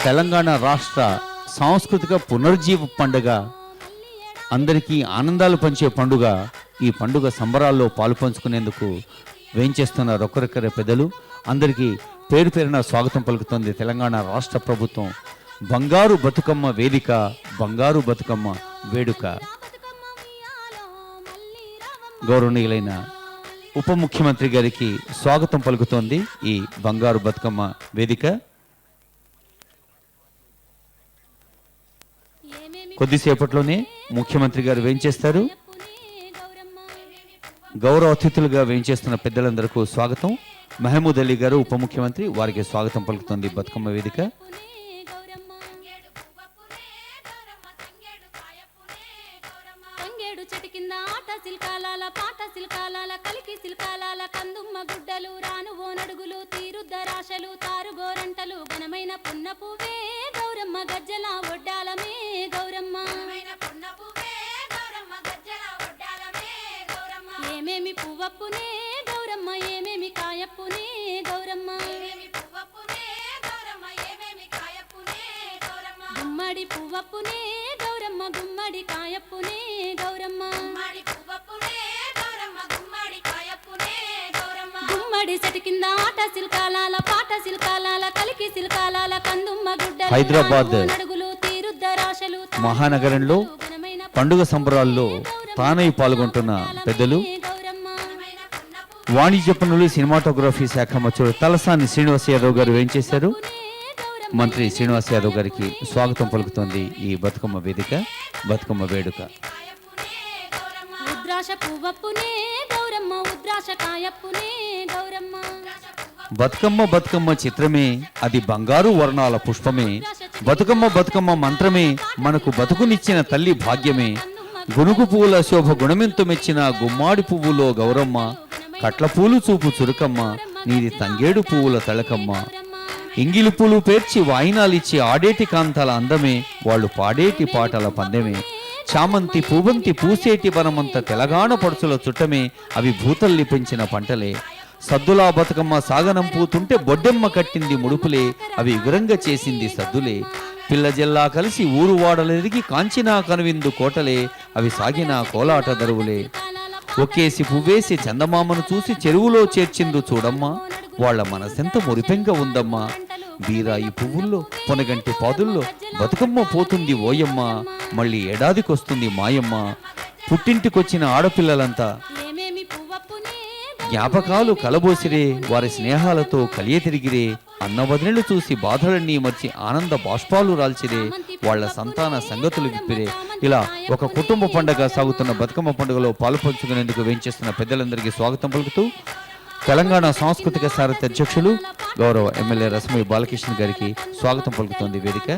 తెలంగాణ రాష్ట్ర సాంస్కృతిక పునరుజ్జీవ పండుగ, అందరికీ ఆనందాలు పంచే పండుగ. ఈ పండుగ సంబరాల్లో పాలు పంచుకునేందుకు వేంచేస్తున్న ఒక్కొక్కరి పెద్దలు అందరికీ పేరు పేరున స్వాగతం పలుకుతుంది తెలంగాణ రాష్ట్ర ప్రభుత్వం. బంగారు బతుకమ్మ వేదిక, బంగారు బతుకమ్మ వేడుక. గౌరవనీయులైన ఉప ముఖ్యమంత్రి గారికి స్వాగతం పలుకుతోంది ఈ బంగారు బతుకమ్మ వేదిక. కొద్దిసేపట్లోనే ముఖ్యమంత్రి గారు వేంచేస్తారు. గౌరవ అతిథులుగా వేంచేస్తున్న పెద్దలందరికీ స్వాగతం. మహమూద్ అలీ గారు ఉప ముఖ్యమంత్రి, వారికి స్వాగతం పలుకుతోంది బతుకమ్మ వేదిక. చెట్టు కింద ఆట సిల్కాలాల పాట సిల్కాలాల కలికి సిల్కాలాల కందుమ్మ గుడ్డలు రాను ఓనడుగులు తీరుద్దరాశలు తారుగోరంటలు ఘనమైన పున్న పువ్వే గౌరమ్మ గజ్జల ఒడ్డాలమే గౌరమ్మ. ఏమేమి పువ్వప్పునే గౌరమ్మ, ఏమేమి కాయప్పునే గౌరమ్మ. గుమ్మడి పువ్వప్పునే గౌరమ్మ, గుమ్మడి కాయప్పునే గౌరమ్మ. గుమ్మడి చెట్టు కింద ఆట సిల్కాలాల పాట సిల్కాలాల కలికి సిల్కాలాల కందుమ్మ గుడ్డలు హైదరాబాద్ నడుగులు తీరుద్దరాశలు మహానగరంలో పండుగ సంబరాల్లో తానై పాల్గొంటున్న పెద్దలు, వాణిజ్య పనులు సినిమాటోగ్రఫీ శాఖ మంత్రులు తలసాని శ్రీనివాస్ యాదవ్ గారు వేంచేశారు. మంత్రి శ్రీనివాస్ యాదవ్ గారికి స్వాగతం పలుకుతోంది ఈ బతుకమ్మ వేదిక, బతుకమ్మ వేడుక. ఉద్రాశ పువ్వప్పునే గౌరమ్మ, ఉద్రాశ కాయప్పునే గౌరమ్మ. బతుకమ్మ బతుకమ్మ చిత్రమే, అది బంగారు వర్ణాల పుష్పమే. బతుకమ్మ బతుకమ్మ మంత్రమే, మనకు బతుకునిచ్చిన తల్లి భాగ్యమే. గునుగు పువ్వుల శోభ గుణమెంతు మెచ్చిన గుమ్మాడి పువ్వులో గౌరమ్మ. కట్ల పూలు చూపు చురుకమ్మ, నీది తంగేడు పువ్వుల తళకమ్మ. ఇంగిలి పూలు పేర్చి వాయినాలిచ్చి ఆడేటి కాంతాల అందమే, వాళ్ళు పాడేటి పాటల పందెమే. చామంతి పూబంతి పూసేటి వనమంత తెలంగాణ పడుచుల చుట్టమే, అవి భూతల్లి పెంచిన పంటలే. సద్దులా బతుకమ్మ సాగనం పూతుంటే బొడ్డెమ్మ కట్టింది ముడుపులే, అవి ఎగురంగా చేసింది సద్దులే. పిల్ల జల్లా కలిసి ఊరు వాడలెదిగి కాంచినా కనువిందు కోటలే, అవి సాగిన కోలాట దరువులే. ఒకేసి పువ్వేసి చందమామను చూసి చెరువులో చేర్చిందు చూడమ్మా, వాళ్ళ మనసెంత మురిపెంగా ఉందమ్మా. బీరాయి పువ్వుల్లో పొనగంటి పాదుల్లో బతుకమ్మ పోతుంది ఓయమ్మ, మళ్ళీ ఏడాదికొస్తుంది మాయమ్మ. పుట్టింటికొచ్చిన ఆడపిల్లలంతా జ్ఞాపకాలు కలబోసిరే, వారి స్నేహాలతో కలియ తిరిగిరే. అన్న వదినలు చూసి బాధలన్నీ మర్చి ఆనంద బాష్పాలు రాల్చిరే, వాళ్ల సంతాన సంగతులు విప్పిరే. ఇలా ఒక కుటుంబ పండుగ సాగుతున్న బతుకమ్మ పండుగలో పాలు పంచుకునేందుకు వేంచేస్తున్న పెద్దలందరికీ స్వాగతం పలుకుతూ తెలంగాణ సాంస్కృతిక సారథి అధ్యక్షులు గౌరవ ఎమ్మెల్యే రసమయ్య బాలకృష్ణ గారికి స్వాగతం పలుకుతోంది వేదిక.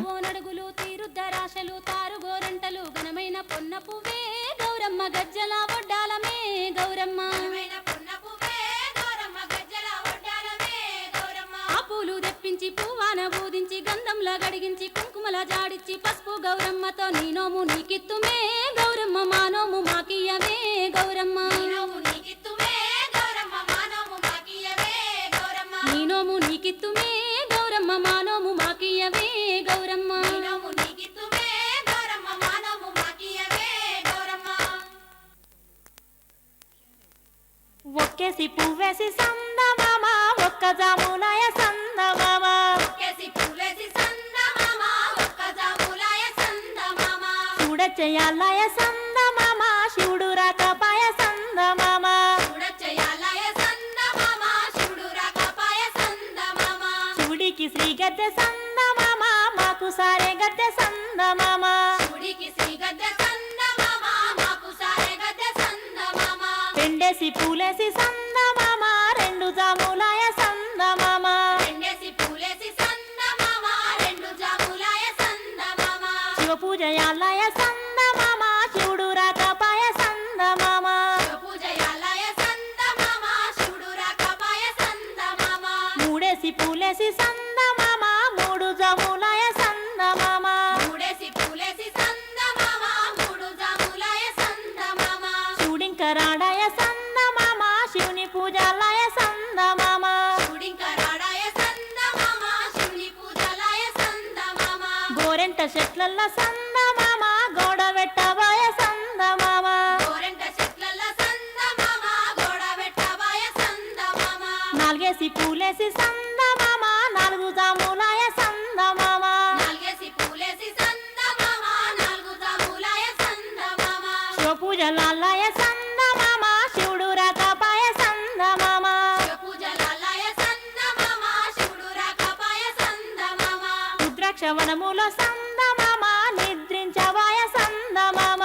పువ్వాన బూదించి గంధంలా గడిగించి కుంకుమల జాడిచ్చి పసుపు గౌరమ్మతో నీ నోము నీకిత్తుమే గౌరమ్మ, మా నోము మాకియవే గౌరమ్మ. నీ నోము నీకిత్తుమే గౌరమ్మ, మా నోము మాకియవే గౌరమ్మ. ఒక్కేసి పువ్వేసి సందమామ, ఒక్క జాములాయ సందమామ. చూడచ్చయాలయ సందమామ, శివుడు రాకపాయ సందమామ. శివుడికి శ్రీ గద్దె సందమామ, మాకు సారే గద్దె సందమామ. పెండేసి పూలేసి సందమామ, రెండు జాములాయ సందమామ. శివ పూజయాలయ సందమామ, శివుడు రాకపాయ సందమామ. మూడేసి పూలేసి సందమామ, మూడు జాములాయ సందమామ. శివుడింకరాడాయ సందమామ, శివుని పూజాలయ సందమామ. చెట్లల్ల సందమామ గోడ పెట్టబోయ సందమామ గోరెంట చెట్లల్ల సందమామ గోడ పెట్టబోయ సందమామ నాలుగేసి పూలేసి సందమామ నాలుగు జాములాయ సందమామ నాలుగేసి పూలేసి సందమామ నాలుగు జాములాయ సందమామ శివ పూజలాలయ సందమామ శివుడు రాకపాయ సందమామ పూజలాలయ సందమామ శివుడు రాకపాయ సందమామ రుద్రాక్షవనములో సందమామ నిద్రించవాయ సందమామ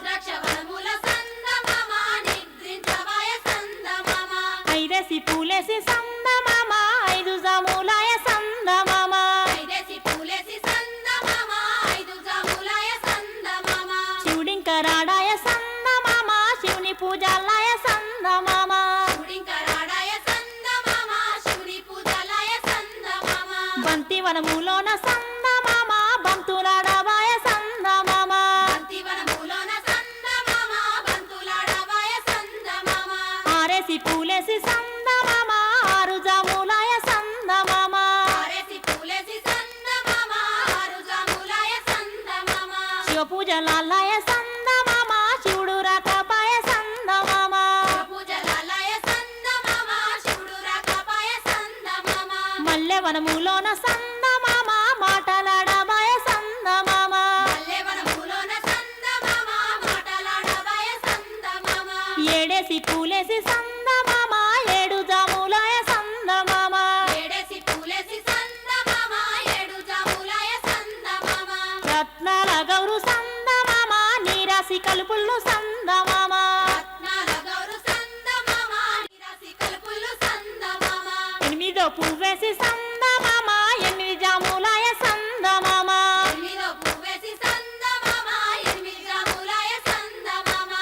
ద్రాక్షవనముల సందమామ నిద్రించవాయ సందమామ ఐదేసి పూలేసి సందమామ ఐదు జాములాయ సందమామ ఐదేసి పూలేసి సందమామ ఐదు జాములాయ సందమామ శివుడింక రాడాయ సందమామ శివుని పూజాలయ సందమామ శివుడింకరాడాయ సందమామ శివుడి పూజలాయ సందమామ బంతివనములోన సందమామ బంతులాడవాయ సందమామ బంతివనములోన సందమామ బంతులాడవాయ సందమామ ఆరేసి పూలేసి సందమామ ఆరు జాములాయ సందమామ ఆరేసి పూలేసి సందమామ ఆరు జాములాయ సందమామ శివ పూజలాలయ సందమామ శివుడు రాకపాయ సందమామ పూజలాలయ సందమామ శివుడు రాకపాయ సందమామ మల్లెవనములోన సందమామ మాటలాడవాయ సందమామ మల్లెవనములోన సందమామ మాటలాడవాయ సందమామ ఏడేసి పూలేసి సందమామ ఏడు జాములాయ సందమామ ఏడేసి పూలేసి సందమామ ఏడు జాములాయ సందమామ రత్నాల గౌరు సందమామ నీరాసి కలుపుళ్ళు సందమామ రత్నాల గౌరు సందమామ నిరాసి కలుపులు సందమామ ఎనిమిదో పువ్వేసి సందమామ ఎనిమిది జాములాయ సందమామ ఎనిమిదో పువ్వేసి సందమామ ఎనిమిది జాములాయ సందమామ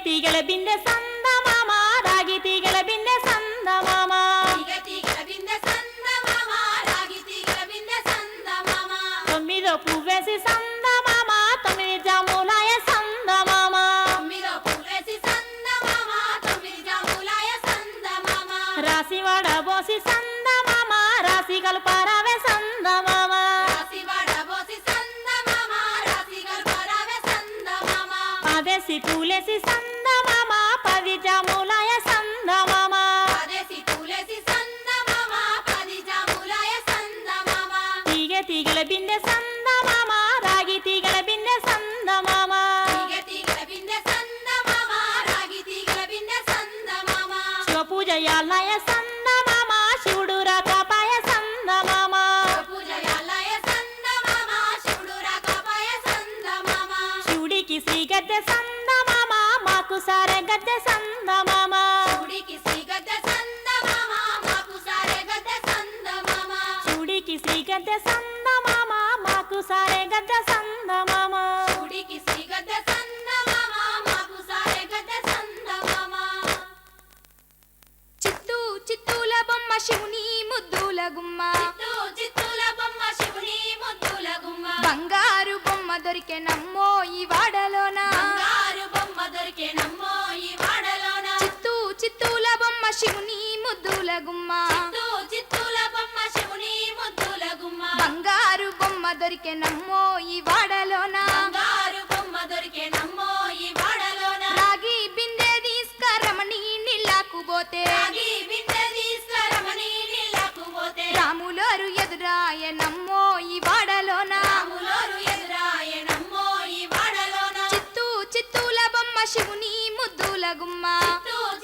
తీగల బిందె సందమామ రాగి తీగల బిందె సందమామ తీగ తీగల బిందె సందమామ రాగి తీగల బిందె సందమామ తొమ్మిదో పువ్వేసి సందమామ తొమ్మిది జాములాయ సందమామ తొమ్మిదో పువ్వేసి సందమామ తొమ్మిది జాములాయ సందమామ రాసి వడబోసి సందమామ రాసి కలుపారావే సందమామ రాసి వడబోసి సందమామ రాసి గల్పరావే సందమామ పదేసి పూలేసి సందమామ పది జాములాయ సందమామ పదేసి పూలేసి సందమామ పది జాములాయ సందమామ తీగల బిందె సందమామ రాగి తీగల బిందె సందమామ తీగ తీగల బిందె సందమామ రాగి తీగల బిందె సందమామ శివ పూజయాలయ సందమామ శివుడు రాకపాయ సందమామ పూజయాలయ సందమామ శివుడు రాకపాయ సందమామ శివుడికి శ్రీ గద్దె సందమామ మాకు సారె గద్దె సందమామ శివుడికి శ్రీ గద్దె సందమామ మాకు సారె గద్దె సందమామ శివుడికి శ్రీ గద్దె సందమామ మాకు సారె గద్దె సందమామ శివుడికి శ్రీ గద్దె సందమామ మాకు సారె గద్దె సందమామ చిత్తూ చిత్తూల బొమ్మ శివుని ముద్దుల గుమ్మ చిత్తూల బొమ్మ శివుని ముద్దుల గుమ్మ బంగారు బొమ్మ దొరికే నమ్మో ఈ వాడలోన బంగారు బొమ్మ దొరికే నమ్మో ఈ వాడలోన చిత్తూల బొమ్మ శివుని ముద్దుల గుమ్మ చిత్తూల బొమ్మ శివుని ముద్దుల గుమ్మ బంగారు బొమ్మ దొరికే నమ్మో ఈ వాడలోన బంగారు బొమ్మ దొరికే నమ్మో ఈ వాడలోన రాగి బిందె తీసుకరమని నీళ్ళకు పోతే రాగి బిందె తీసుకురమని నీళ్ళకు పోతే రాములోరు ఎదురాయ నమ్మో ఈ వాడలోన రాములోరు ఎదురాయ నమ్మో ఈ వాడలోన చిత్తూల బొమ్మ శివుని ముద్దుల గుమ్మ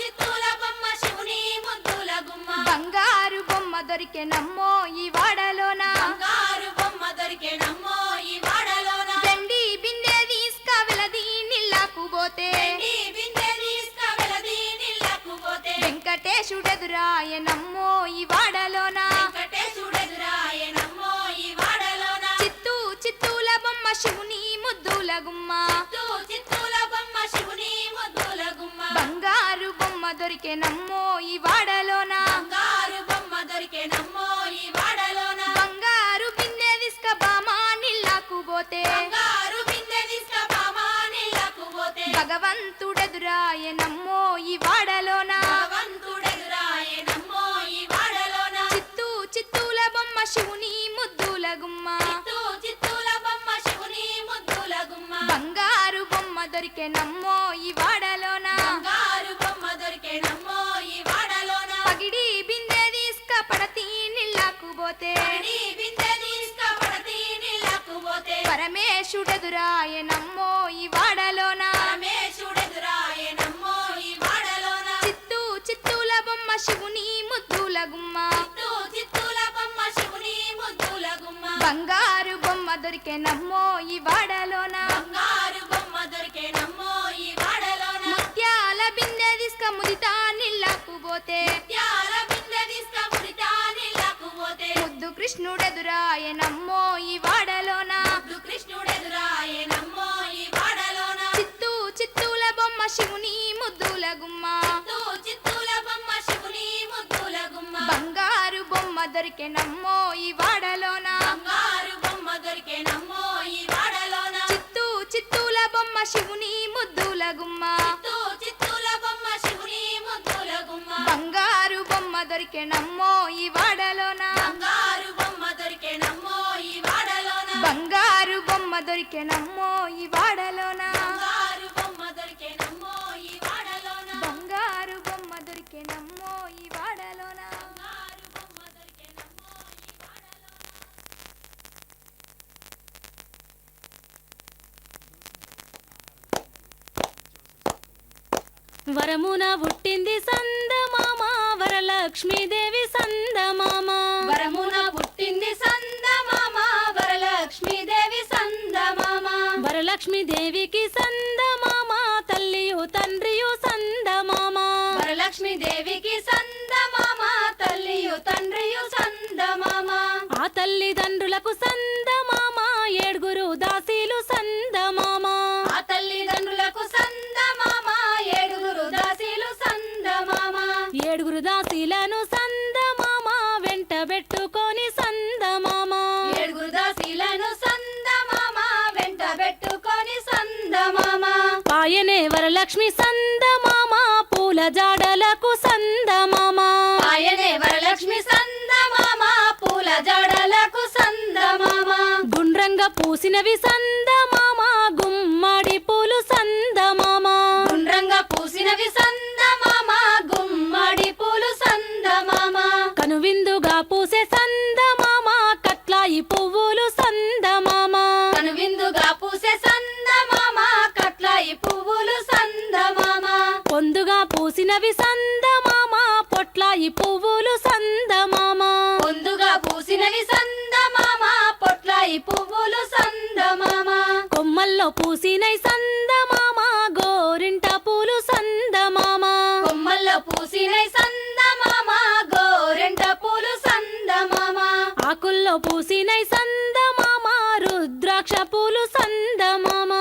చిత్తూల బొమ్మ శివుని ముద్దుల గుమ్మ బంగారు బొమ్మ దొరికే నమ్మో ఈ వాడలోన బంగారు బొమ్మ దొరికే నమ్మో ఈ వాడలోన వెండి బిందె తీసుకవెలది నీళ్ళకు పోతే వెండి బిందె తీసుకువెలది నీళ్ళకు పోతే వెంకటేశుడెదురాయ నమ్మో ఈ వాడలోన వెంకటేశుడెదురాయ నమ్మో ఈ వాడలోన చిత్తూల బొమ్మ శివుని ముద్దుల గుమ్మ చిత్తూల బొమ్మ శివుని ముద్దుల గుమ్మ బంగారు బొమ్మ దొరికే నమ్మో ఈ వాడలోన బంగారు బొమ్మ దొరికే నమ్మో ఈ వాడలోన బంగారు బిందె తీసుక బామా నీళ్ళకు పోతే బంగారు బిందె తీసుకుపామా నీళ్ళకు పోతే భగవంతుడెదురాయ నమ్మో ఈ వాడలోన భగవంతుడెదురాయ నమ్మో ఈ వాడలోన చిత్తూల బొమ్మ శివుని ముద్దుల గుమ్మ చిత్తూల బొమ్మ శివుని దొరికే నమ్మో ఈ వాడలోన బంగారు బొమ్మ దొరికే నమ్మో ఈ వాడలోన పగిడి బిందె తీసుక పడతీ నీళ్ళకు పోతే పడి బిందె తీసుకపోతే నీళ్ళకు పోతే పరమేశుడెదురాయ నమ్మో ఈ వాడలోన పరమేశుడెదురాయే నమ్మో ఈ వాడలోన చిత్తూల బొమ్మ శివుని ముద్దుల గుమ్మ చిత్తూల బొమ్మ శివుని ముద్దుల గుమ్మ బంగారు బొమ్మ దొరికే నమ్మో ఈ వాడలోన బంగారు బొమ్మ దొరికే నమ్మో ఈ వాడలోన ముత్యాల బిందె తీసుక ముదితా నీళ్ళకు పోతే ముత్యాల బిందె తీసుకపోతే నీళ్ళకు పోతే ముద్దు కృష్ణుడెదురాయ నమ్మో ఈ వాడలోన ముద్దు కృష్ణుడెదురాయే నమ్మో ఈ వాడలోన చిత్తూల బొమ్మ శివుని ముద్దుల గుమ్మ చిత్తూల బొమ్మ శివుని ముద్దుల గుమ్మ బంగారు బొమ్మ దొరికే నమ్మో ఈ వాడలోన బంగారు బొమ్మ దొరికే నమ్మో ఈ వాడలోన చిత్తూల బొమ్మ శివుని ముద్దుల గుమ్మ చిత్తూల బొమ్మ శివుని ముద్దుల గుమ్మ బంగారు బొమ్మ దొరికే నమ్మో ఈ వాడలోన బంగారు బొమ్మ దొరికే నమ్మో ఈ వాడలోన బంగారు బొమ్మ దొరికే నమ్మో ఈ వాడలోన బంగారు బొమ్మ దొరికే నమ్మో ఈ వాడలోన బంగారు బొమ్మ దొరికే నమ్మో ఈ వాడలోన బంగారు బొమ్మ దొరికే నమ్మో ఈ వాడలోన వరమున పుట్టింది సందమామ వరలక్ష్మీదేవి సందమామ వరమున పుట్టింది సందమామ వరలక్ష్మీదేవి సందమామ వరలక్ష్మీదేవికి సందమామ తల్లియు తండ్రియు సందమామ వరలక్ష్మీదేవికి సందమామ తల్లియు తండ్రియు సందమామ ఆ తల్లిదండ్రులకు సందమామ ఏడుగురు దాసీలు సందమామ ఆ తల్లిదండ్రులకు సందమామ ఏడుగురు దాసీలు సందమామ ఏడుగురు దాసీలను సందమామ వెంట పెట్టుకొని సందమామ ఏడుగురు దాసీలను సందమామ వెంట పెట్టుకొని సందమామ పాయనే వరలక్ష్మి సందమామ పూల జాడలకు సందమామ ఆయనే వరలక్ష్మి సందమామ పూల జడలకు సందమామ గుండ్రంగా పూసినవి సందమామ గుమ్మడి పూలు సందమామ గుండ్రంగా పూసినవి సందమామ గుమ్మడి పూలు సందమామ కనువిందుగా పూసే సందమామ కట్లాయి పువ్వులు సందమామ కనువిందుగా పూసే సందమామ కట్లాయి పువ్వులు సందమామ పొందుగా పూసినవి సందమామ పొట్లాయి పువ్వులు సందమామ పొందుగా పూసినవి సందమామ పొట్లాయి పువ్వులు సందమామ కొమ్మల్లో పూసినై సందమామ గోరింట పూలు సందమామ కొమ్మల్లో పూసినై సందమామ గోరెంట పూలు సందమామ ఆకుల్లో పూసినై సందమామ రుద్రాక్ష పూలు సందమామ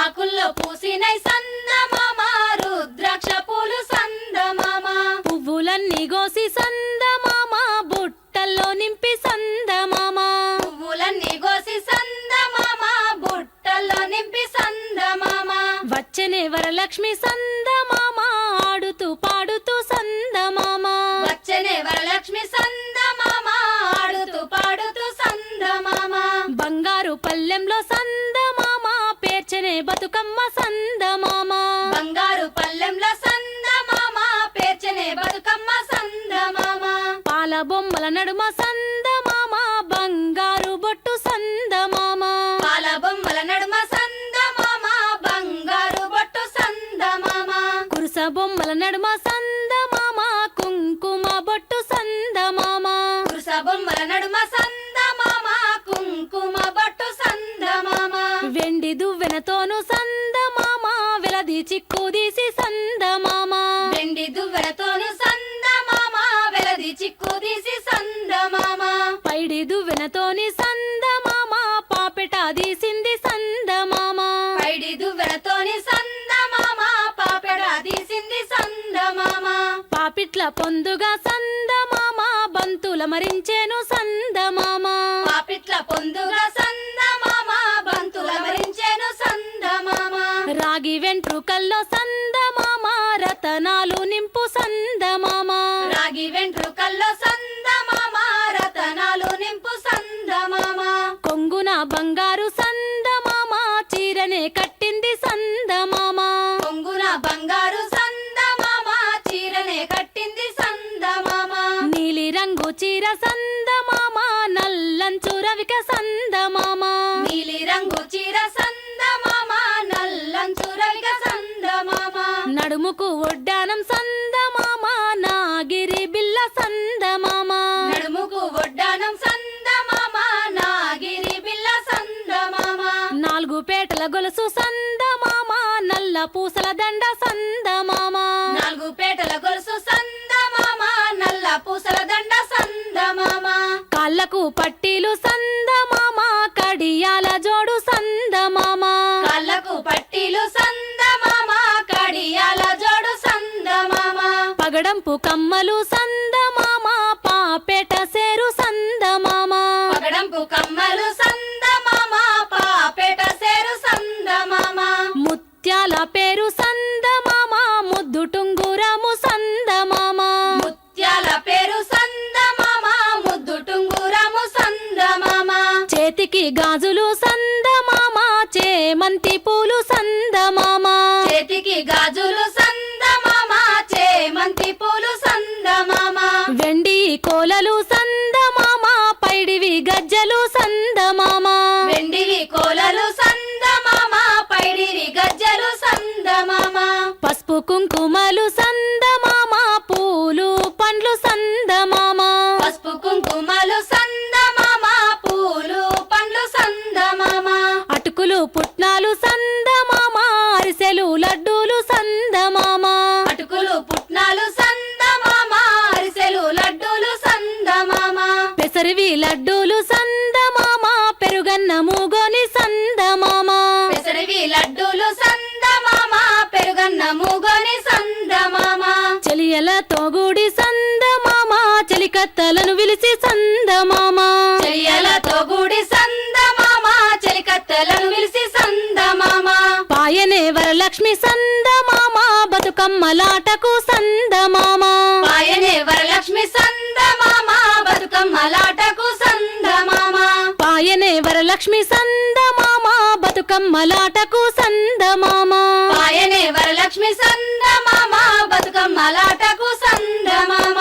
ఆకుల్లో పూసినై సందమామ రుద్రాక్ష పూలు సందమామ పువ్వులన్నీ గోసి సందమామ బుట్టల్లో నింపి సందమామ పువ్వులన్నీ గోసి సందమామ బుట్టల్లో నింపి సందమామ వచ్చనే వరలక్ష్మి సందమామ ఆడుతూ పాడుతూ సందమామ వచ్చనే వరలక్ష్మి సందమామ ఆడుతూ పాడుతూ సందమామ బంగారు పల్లెంలో సందమామ పేర్చనే బతుకమ్మ సందమామ బంగారు పల్లెంలో సందమామ పేర్చనే బతుకమ్మ సందమామ పాల బొమ్మల నడుమ సందమామ బంగారు బొట్టు సందమామ పాల బొమ్మల నడుమ సందమామ బంగారు బొట్టు సందమామ కురుస బొమ్మల నడుమ సందమామ కుంకుమ బొట్టు సందమామ కురుస బొమ్మల నడుమ సందమామ కుంకుమ బొట్టు సందమామ వెండి దువ్వెనతోను సందమామ వెలది చిక్కుదీసి సందమామ వెండి దువ్వెనతోను సందమామ వెలది చిక్కు తీసి సందమామ పైడి దువ్వెనతోని సందమామ పాపెట తీసింది సందమామ పైడి దువ్వెనతోని సందమామ పాపెడ తీసింది సందమామ పాపిట్ల పొందుగా సందమామ బంతుల మరించేను సందమామ పాపిట్ల పొందుగా సందమామ బంతుల మరించెను సందమామ రాగి వెంట్రుకల్లో సందమామ రతనాలు నింపు సందమామ రాగి వెంట్రుకల్లో సందమామ రతనాలు నింపు సందమామ కొంగున బంగారు సందమామ చీరనే కట్టింది సందమామ సందమామ నల్లంచు రవిక సందమామ నీలి రంగు చీర సందమామ నల్లంచు రవిక సందమామ నడుముకు ఒడ్డానం సందమామ నాగిరి బిల్ల సందమామ నడుముకు ఒడ్డానం సందమామ నాగిరి బిల్ల సందమామ నాలుగు పేటల గొలుసు సందమామ నల్ల పూసల దండ సందమామ నాలుగు పేటల గొలుసు సందమామ నల్ల పూసల దండ సందమామ కాళ్ళకు పట్టీలు సందమామ కడియాల జోడు సందమామ కాళ్ళకు పట్టీలు సందమామ కడియాల జోడు సందమామ పగడంపు కమ్మలు సందమామ పాపేట సేరు సందమామ పగడంపు కమ్మలు సందమామ పాపేట సేరు సందమామ ముత్యాల పేరు సందమామ ముద్దు టుంగురము సందమామ ముత్యాల పేరు సందమామ ముద్దు టుంగురము సందమామ చేతికి గాజులు సందమామ చేమంతి పూలు సందమామ చేతికి గాజులు సందమామ చేమంతి పూలు సందమామ వెండి కోలలు సందమామ పైడివి గజ్జలు సందమామ వెండివి కోలలు సందమామ పైడివి గజ్జలు సందమామ పసుపు కుంకుమలు సందమామ పూలు పండ్లు సందమామ పసుపు కుంకుమలు సందమామ పూలు పండ్లు సందమామ అటుకులు పుట్నాలు సందమామ అరిసెలు లడ్డూలు సందమామ అటుకులు పుట్నాలు సందమామ అరిసెలు లడ్డూలు సందమామ పెసరివి లడ్డూలు సందమామ పెరుగన్న మూగోని సందమామ పెసరివి లడ్డూలు సందమామ పెరుగన్న మూగోని సందమామ చెలియలతో గూడి సందమామ చెలికత్తలను విలిసి సందమామ చెయ్యలతో కూడి సందమామ చెలికత్తెలను విలిసి సందమామ పాయనే వరలక్ష్మి సందమామ బతుకమ్మలాటకు సందమామ పాయనే వరలక్ష్మి సందమామ బతుకమ్మలాటకు సందమామ పాయనే వరలక్ష్మి సందమామ బతుకమ్మలాటకు సందమామ పాయనే వరలక్ష్మి సందమామ బతుకమ్మలాటకు సందమామ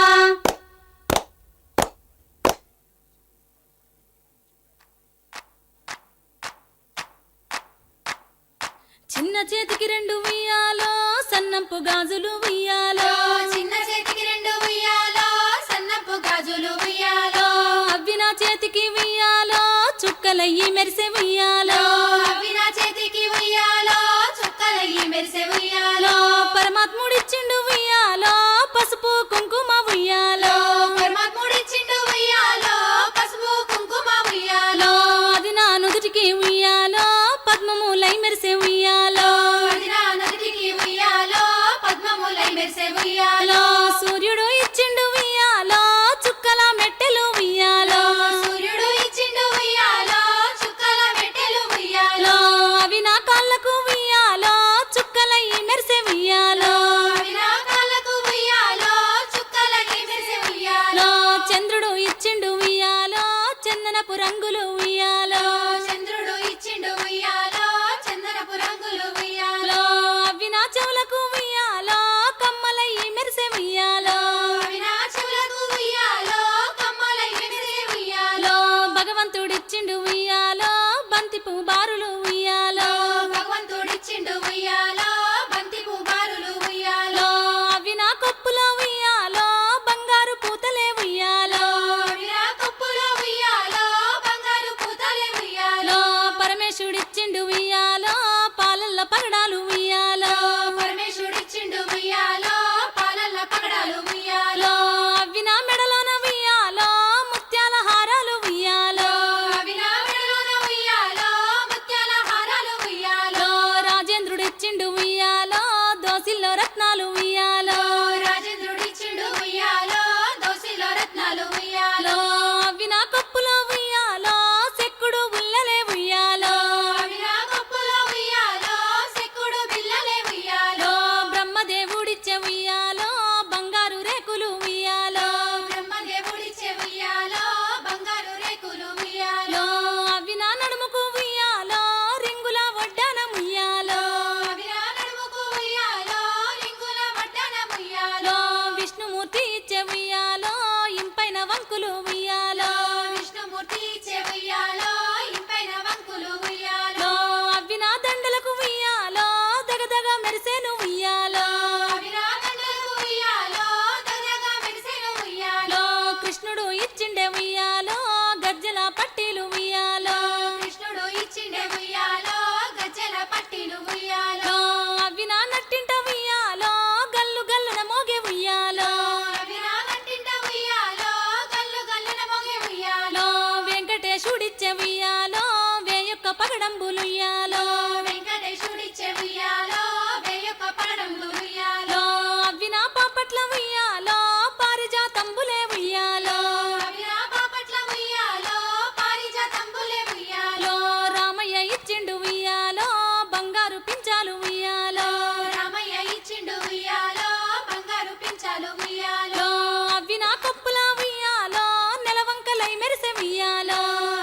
చిన్న చేతికి రెండు ఉయ్యాలో సన్నంపు గాజులు ఉయ్యాలో చిన్న చేతికి రెండు ఉయ్యాలో సన్నపు గాజులు ఉయ్యాలో అవ్వి నా చేతికి ఉయ్యాలో చుక్కలయ్యి మెరిసే ఉయ్యాలో అవి నా చేతికి ఉయ్యాలో చుక్కలయ్యి మెరిసే ఉయ్యాలో పరమాత్ముడిచ్చిండు ఉయ్యాలో పసుపు కుంకుమ ఉయ్యాలో పరమాత్ముడిచ్చిండు ఉయ్యాలో పసుపు కుంకుమ ఉయ్యాలో అది నా నుదుటికి ఉయ్యాలో పద్మములై మెరిసే ఉయ్యాలో అది నా నుదుటికి ఉయ్యాలో పద్మములై మెరిసే ఉయ్యాలో సూర్యుడు ఇచ్చిండు ఉయ్యాలో చుక్కల మెట్టెలు ఉయ్యాలో సూర్యుడు ఇచ్చిండు ఉయ్యాలో చుక్కల మెట్టెలు ఉయ్యాలో అవి నా కాళ్ళకు ఉయ్యాలో చుక్కలయ్యి మెరిసే ఉయ్యాలో అవి నా కాళ్ళకు ఉయ్యాలో చుక్కలకి మెరిసే ఉయ్యాలో చంద్రుడు ఇచ్చిండు ఉయ్యాలో చందనపు రంగులు ఉయ్యాలో చంద్రుడు ఇచ్చిండు ఉయ్యాలో చందనపు రంగులు ఉయ్యాలో అవి నా చెవులకు ఉయ్యాలో కమ్మలయ్యి మెరిసే ఉయ్యాలో అవి నా చెవులకు ఉయ్యాలో కమ్మలై మెరిసే ఉయ్యాలో భగవంతుడిచ్చిండు ఉయ్యాలో బంతిపు బారులు ఉయ్యాలో భగవంతుడిచ్చిండు ఉయ్యాలో బంతి పువ్వారులు ఉయ్యాలో అవి నా కొప్పులో ఉయ్యాలో బంగారు పూతలే ఉయ్యాలో అవి నా కప్పులో ఉయ్యాలో బంగారు పూతలే ఉయ్యాలో పరమేశుడిచ్చిండు ఉయ్యాలో పాలల్ల పగడాలు ఉయ్యాలో పరమేశుడిచ్చిండు ఉయ్యాలో పాలల్ల పగడాలు ఉయ్యాలో అవి నా మెడలోన ఉయ్యాలో ముత్యాల హారాలు ఉయ్యాలో అవి నా మెడలోన ఉయ్యాలో ముత్యాల హారాలు ఉయ్యాలో రాజేంద్రుడిచ్చిండు ఉయ్యాలో దోసిల్లో రత్నాలు ఉయ్యాలో రాజేంద్రుడిచ్చిండు ఉయ్యాలో దోసిలో రత్నాలు ఉయ్యాలో అవి నా కప్పులో ఉయ్యాలో సెక్కుడు ఉల్లలే ఉయ్యాలో అవి నా కప్పులో ఉయ్యాలో సెక్కుడు బిల్లలే ఉయ్యాలో బ్రహ్మదేవుడిచ్చే ఉయ్యాలో బంగారు రేకులు ఉయ్యాలో బ్రహ్మదేవుడిచ్చే ఉయ్యాలో బంగారు రేకులు ఉయ్యాలో అవి నా నడుముకు ఉయ్యాలో రింగుల వడ్డానం ఉయ్యాలో అవి నా నడుముకు ఉయ్యాలో రింగుల వడ్డానం ఉయ్యాలో విష్ణుమూర్తి ఇచ్చే ఉయ్యాలో ఇంపైన వంకులు ఉయ్యాలో ఉయ్యాలో రామయ్య ఇచ్చిండు ఉయ్యాలో బంగారు పించాలు ఉయ్యాలో అవి నా కప్పుల ఉయ్యాలో నెలవంకలై మెరిసే ఉయ్యాలో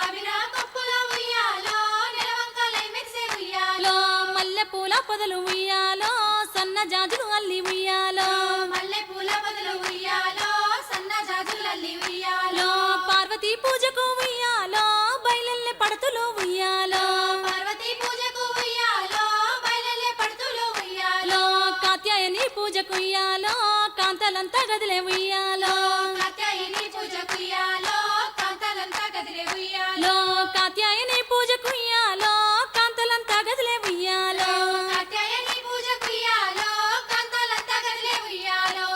అవి నా కప్పుల ఉయ్యాలో నెలవంకలై మెరిసే ఉయ్యాలో మల్లె పూల పొదలు ఉయ్యాలో సన్న జాజులు అల్లి ఉయ్యాలో మల్లె పూల బదులు ఉయ్యాలో సన్న జాజులల్లి ఉయ్యాలో పార్వతీ పూజకు ఉయ్యాలో బయలెల్లె పడతులు ఉయ్యాలో పార్వతీ పూజకు ఉయ్యాలో బయలెల్లె పడుతులు ఉయ్యాలో కాత్యాయని పూజకు ఉయ్యాలో కాంతలంతా గదిలే ఉయ్యాలో కాత్యాయని పూజకు ఉయ్యాలో కాంతలంతా గదిలే ఉయ్యాలో కాత్యాయని పూజకు ఉయ్యాలో కాంతలంతా గదిలే ఉయ్యాలో కాత్యాయని పూజకు ఉయ్యాలో కాంతలంతా గదిలే ఉయ్యాలో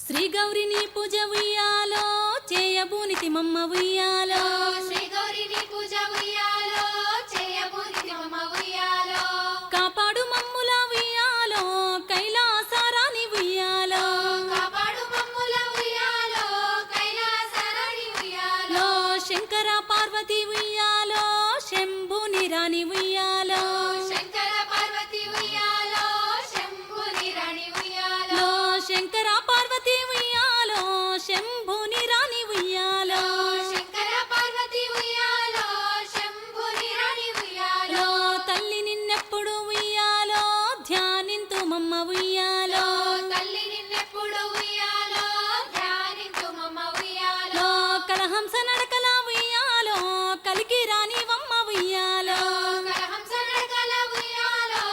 శ్రీ గౌరిని పూజ ఉయ్యాలో చేయబూనితి మమ్మ ఉయ్యాలో శ్రీ గౌరిని పూజ ఉయ్యాలో చేయబూనితి మమ్మ ఉయ్యాలో కాపాడు మమ్ముల ఉయ్యాలో కైలాసారాని ఉయ్యాలో కాపాడు మమ్ముల ఉయ్యాలో కైలాసరాణి ఉయ్యాలో శంకర పార్వతి ఉయ్యాలో శంభుని రాణి ఉయ్యాలో శంకర పార్వతి ఉయ్యాలో శంభుని రాణి ఉయ్యాలో శంకర పార్వతి ఉయ్యాలో శంభుని రాణి ఉయ్యాలో శంకర పార్వతి ఉయ్యాలో శంభుని రాణి ఉయ్యాలో తల్లి నిన్నెప్పుడు ఉయ్యాలో ధ్యానింతు మమ్మ ఉయ్యాలో తల్లి నిన్నెప్పుడు ఉయ్యాలో ధ్యానించు మమ్మ ఉయ్యాలో కలహంస నడకల ఉయ్యాలో కలికి రాని వమ్మ ఉయ్యాలో కలహంస నడకల ఉయ్యాలో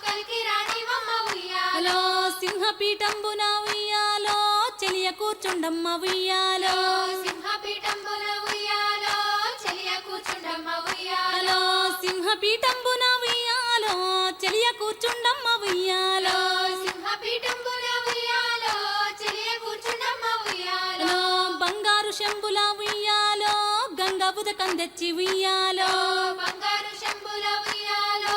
కలికి రాణి మమ్మ ఉయ్యాలో సింహపీఠంబున ఉయ్యాలో చెలియ కూర్చుండమ్మ ఉయ్యాలో సింహపీఠంబున ఉయ్యాలో చెలియ కూర్చుండమ్మ ఉయ్యాలో సింహపీఠంబున ఉయ్యాలో చెలియ కూర్చుండమ్మ ఉయ్యాలో సింహపీఠంబున ఉయ్యాలో చెలియ కూర్చుండమ్మ ఉయ్యాలో బంగారు శంభుల ఉయ్యాలో గంగ ఉదకం తెచ్చి ఉయ్యాలో బంగారు శంభుల ఉయ్యాలో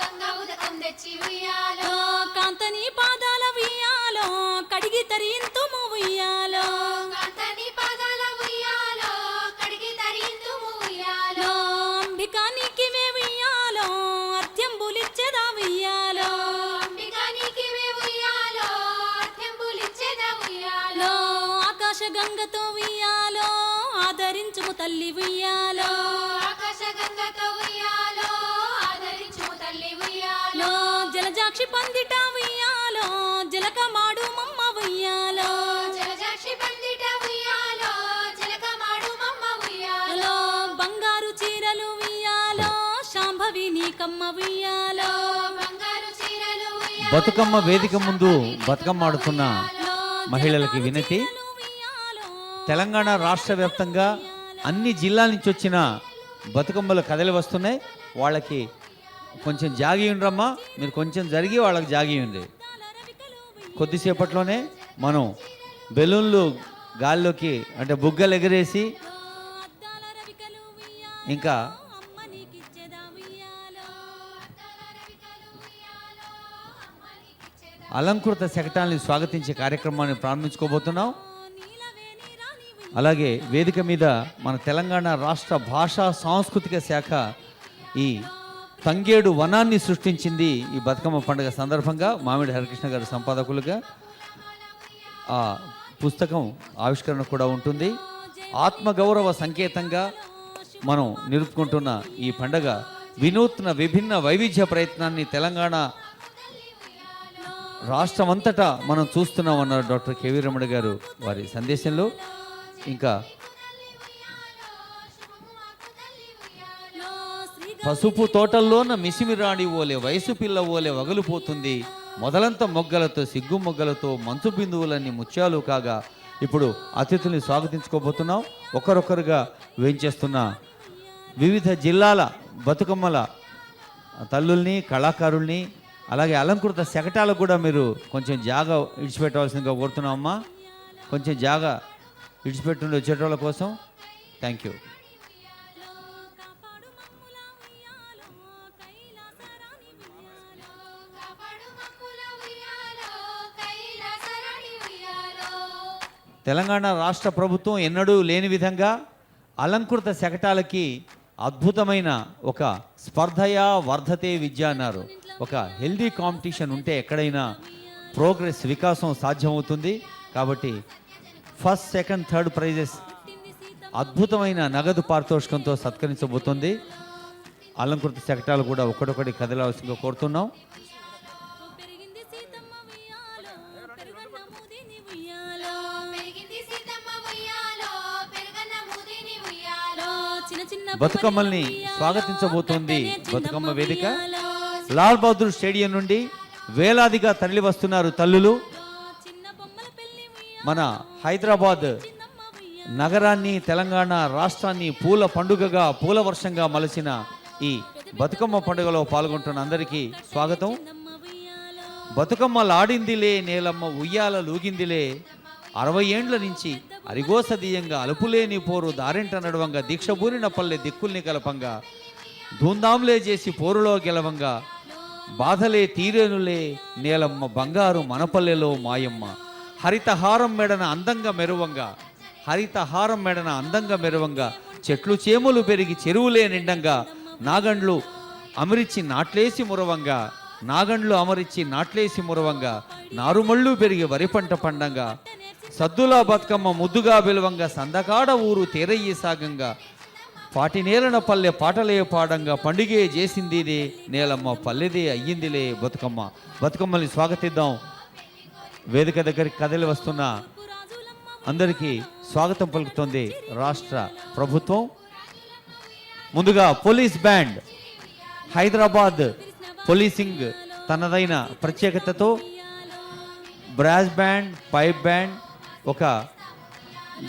గంగా ఉదకం తెచ్చి ఉయ్యాలో కాంతని పాదాల ఉయ్యాలో కడిగి తరింతుము ఉయ్యాలో కాంతని పాదాల ఉయ్యాలో కడిగి తరింతుము ఉయ్యాలో అంబికా నీకివే ఉయ్యాలో అర్ధ్యంబులిచ్చెదా ఉయ్యాలో అంబికా నీకివే ఉయ్యాలో అర్ఘ్యంబులిచ్చెదా ఉయ్యాలో ఆకాశ గంగతో ఉయ్యాలో ఆదరించుము తల్లి ఉయ్యాలో ఆకాశ గంగతో ఉయ్యాలో ఆదరించుము తల్లి ఉయ్యాలో జలజాక్షి పందిట ఉయ్యాలో జలకమాడు మమ్మ ఉయ్యాలో జలజాక్షి పందిట ఉయ్యాలో జలకమాడు మమ్మ ఉయ్యాలో బంగారు చీరలు ఉయ్యాలో శాంభవి నీకమ్మ ఉయ్యాలో బంగారు చీరలు ఉయ్యాలో బతుకమ్మ వేదిక ముందు బతుకమ్మ ఆడుతున్న మహిళలకి వినతి. తెలంగాణ రాష్ట్ర వ్యాప్తంగా అన్ని జిల్లాల నుంచి వచ్చిన బతుకమ్మలు కదలి వస్తున్నాయి. వాళ్ళకి కొంచెం జాగి ఉండ్రమ్మా, మీరు కొంచెం జరిగి వాళ్ళకి జాగి ఉండి. కొద్దిసేపట్లోనే మనం బెలూన్లు గాల్లోకి అంటే బుగ్గలు ఎగరేసి ఇంకా అలంకృత శకటాల్ని స్వాగతించే కార్యక్రమాన్ని ప్రారంభించుకోబోతున్నాం. అలాగే వేదిక మీద మన తెలంగాణ రాష్ట్ర భాషా సాంస్కృతిక శాఖ ఈ తంగేడు వనాన్ని సృష్టించింది ఈ బతుకమ్మ పండుగ సందర్భంగా. మామిడి హరికృష్ణ గారు సంపాదకులుగా ఆ పుస్తకం ఆవిష్కరణ కూడా ఉంటుంది. ఆత్మగౌరవ సంకేతంగా మనం నిలుపుకుంటున్న ఈ పండుగ వినూత్న విభిన్న వైవిధ్య ప్రయత్నాన్ని తెలంగాణ రాష్ట్రమంతటా మనం చూస్తున్నామన్నారు డాక్టర్ కేవీ రమణ గారు వారి సందేశంలో. ఇంకా పసుపు తోటల్లోన మిసిమిరాడి ఓలే వయసు పిల్ల ఓలే వగలిపోతుంది మొదలంత మొగ్గలతో సిగ్గు మొగ్గలతో మంచు బిందువులన్నీ ముత్యాలు కాగా. ఇప్పుడు అతిథుల్ని స్వాగతించుకోబోతున్నాం. ఒకరొకరుగా వేయించేస్తున్న వివిధ జిల్లాల బతుకమ్మల తల్లుల్ని కళాకారుల్ని అలాగే అలంకృత శకటాలకు కూడా మీరు కొంచెం జాగా ఇడిచిపెట్టవలసిందిగా కోరుతున్నామమ్మా. కొంచెం జాగా ఇడిచిపెట్టుండి వచ్చేటోళ్ళ కోసం. Thank you. తెలంగాణ రాష్ట్ర ప్రభుత్వం ఎన్నడూ లేని విధంగా అలంకృత శకటాలకి అద్భుతమైన ఒక స్పర్ధయా వర్ధతే విద్య అన్నారు. ఒక హెల్దీ కాంపిటీషన్ ఉంటే ఎక్కడైనా ప్రోగ్రెస్ వికాసం సాధ్యమవుతుంది. కాబట్టి ఫస్ట్, సెకండ్, థర్డ్ ప్రైజెస్ అద్భుతమైన నగదు పారితోషికంతో సత్కరించబోతుంది. అలంకృత శకటాలు కూడా ఒక్కడొక్కటి కదలవలసిందిగా కోరుతున్నాం. పెరిగింది సీతమ్మ ఉయ్యాలో, పెరుగన్న మూదిని ఉయ్యాలో. పెరిగింది సీతమ్మ ఉయ్యాలో, పెరుగన్న మూదిని ఉయ్యాలో. చిన్న చిన్న బతుకమ్మల్ని స్వాగతించబోతోంది బతుకమ్మ వేదిక. లాల్ బహదూర్ స్టేడియం నుండి వేలాదిగా తరలి వస్తున్నారు తల్లులు. చిన్న బొమ్మల పెళ్లి ఉయ్యాలో, మన హైదరాబాద్ నగరాన్ని, తెలంగాణ రాష్ట్రాన్ని పూల పండుగగా, పూల వర్షంగా మలచిన ఈ బతుకమ్మ పండుగలో పాల్గొంటున్న అందరికీ స్వాగతం. బతుకమ్మలాడిందిలే నేలమ్మ ఉయ్యాల లూగిందిలే, 60 ఏండ్ల నుంచి అరిగోసదీయంగా అలుపులేని పోరు దారింట నడవంగా, దీక్షబూరిన పల్లె దిక్కుల్ని కలపంగా, ధూంధాంలే చేసి పోరులో గెలవంగా, బాధలే తీరేనులే నేలమ్మ బంగారు మనపల్లెలో మాయమ్మ, హరితహారం మెడన అందంగా మెరువంగా, హరితహారం మెడన అందంగా మెరువంగా, చెట్లు చేములు పెరిగి చెరువులే నిండంగా, నాగండ్లు అమరిచి నాట్లేసి మురవంగా, నాగండ్లు అమరిచి నాట్లేసి మురవంగా, నారుమళ్ళు పెరిగి వరి పంట పండంగా, సద్దులా బతుకమ్మ ముద్దుగా వెలువంగా, సందకాడ ఊరు తేరయ్యి సాగంగా, పాటినేలన పల్లె పాటలే పాడంగా, పండుగే చేసిందిదే నేలమ్మ పల్లెదే అయ్యిందిలే బతుకమ్మ. బతుకమ్మల్ని స్వాగతిద్దాం. వేదిక దగ్గరికి కదిలి వస్తున్న అందరికీ స్వాగతం పలుకుతోంది రాష్ట్ర ప్రభుత్వం. ముందుగా పోలీస్ బ్యాండ్, హైదరాబాద్ పోలీసింగ్ తనదైన ప్రత్యేకతతో బ్రాస్ బ్యాండ్, పైప్ బ్యాండ్ ఒక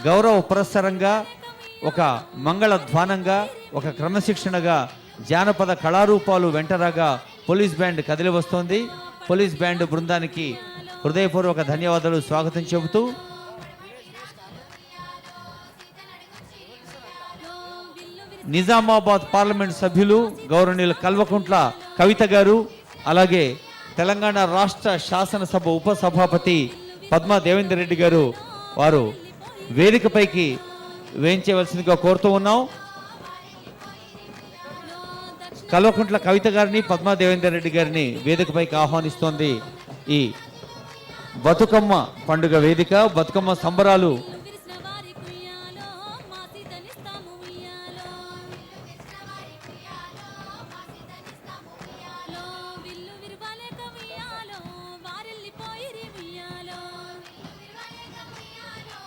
గౌరవ పురస్సరంగా, ఒక మంగళ ధ్వానంగా, ఒక క్రమశిక్షణగా జానపద కళారూపాలు వెంటరాగా పోలీస్ బ్యాండ్ కదిలి వస్తోంది. పోలీస్ బ్యాండ్ బృందానికి హృదయపూర్వక ధన్యవాదాలు, స్వాగతం చెబుతూ నిజామాబాద్ పార్లమెంట్ సభ్యులు గౌరవనీయులు కల్వకుంట్ల కవిత గారు, అలాగే తెలంగాణ రాష్ట్ర శాసనసభ ఉపసభాపతి పద్మా దేవేందర్ రెడ్డి గారు వారు వేదికపైకి వేయించవలసిందిగా కోరుతూ ఉన్నాం. కల్వకుంట్ల కవిత గారిని, పద్మా దేవేందర్ రెడ్డి గారిని వేదికపైకి ఆహ్వానిస్తోంది ఈ బతుకమ్మ పండుగ వేదిక. బతుకమ్మ సంబరాలు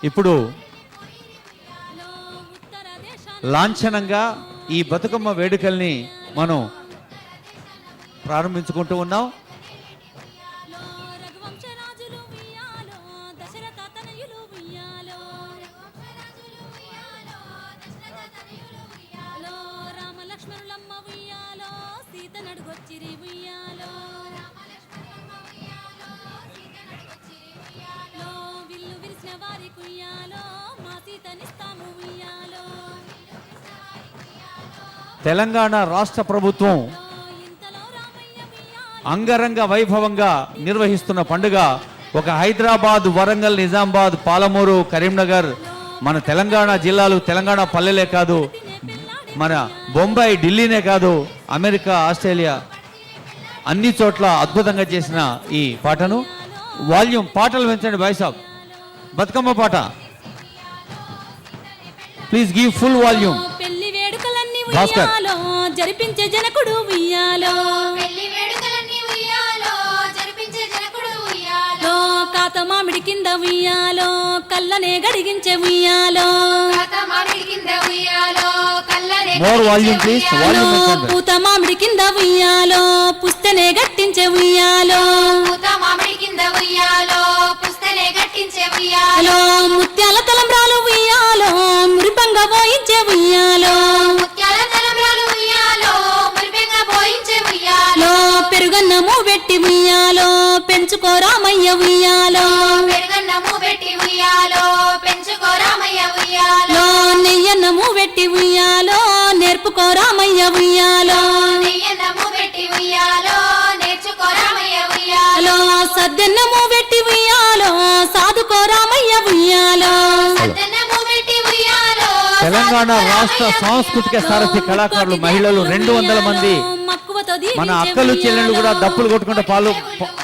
ఇప్పుడు లాంఛనంగా ఈ బతుకమ్మ వేడుకల్ని మనం ప్రారంభించుకుంటూ ఉన్నాం. తెలంగాణ రాష్ట్ర ప్రభుత్వం అంగరంగ వైభవంగా నిర్వహిస్తున్న పండుగ. ఒక హైదరాబాద్, వరంగల్, నిజామాబాద్, పాలమూరు, కరీంనగర్, మన తెలంగాణ జిల్లాలు, తెలంగాణ పల్లెలే కాదు, మన బొంబాయి, ఢిల్లీనే కాదు, అమెరికా, ఆస్ట్రేలియా అన్ని చోట్ల అద్భుతంగా చేసిన ఈ పాటను వాల్యూమ్ పాటలు పెంచండి బాయ్ సాబ్. బతుకమ్మ పాట ప్లీజ్ గివ్ ఫుల్ వాల్యూమ్. పెళ్లి వేడుకలన్నీ ఉయ్యాలో జరిపించే జనకుడు ఉయ్యాలో, పెళ్లి వేడుకలన్నీ ఉయ్యాలో జరిపించే జనకుడు ఉయ్యాలో, కాత మామిడి కింద ఉయ్యాలో కళ్ళనే గడిగించే ఉయ్యాలో, కాత మామిడి కింద ఉయ్యాలో కళ్ళనే మోర్ వాల్యూమ్ ప్లీజ్, వాల్యూమ్ పెంచండి. పూత మామిడి కింద ఉయ్యాలో పుస్తనే గట్టించే ఉయ్యాలో, పూత మామిడి కింద ఉయ్యాలో పుస్తనే గట్టించే ఉయ్యాలో, ముత్యాల తలంబ్రాలు ఉయ్యాలో మురిపంగా పోయించే ఉయ్యాలో, ముత్యాల తలంబ్రాలు ఉయ్యాలో మురిపెంగా పోయించే ఉయ్యాలో, పెరుగన్నము పెట్టి ఉయ్యాలో పెంచుకో రామయ్య ఉయ్యాలో, పెరుగన్నము పెట్టి ఉయ్యాలో పెంచుకో రామయ్య ఉయ్యాలో, నెయ్యన్నము పెట్టి ఉయ్యాలో నేర్పుకో రామయ్య ఉయ్యాలో, నెయ్యన్నము పెట్టి ఉయ్యాలో నేర్చుకో రామయ్య ఉయ్యాలో, సద్దెన్నము పెట్టి ఉయ్యాలో సాదుకో రామయ్య ఉయ్యాలో, తెలంగాణ రాష్ట్ర సాంస్కృతిక సారథి కళాకారులు మహిళలు 200 మంది మన అక్కలు చెల్లెళ్ళు కూడా దప్పులు కొట్టుకుంటే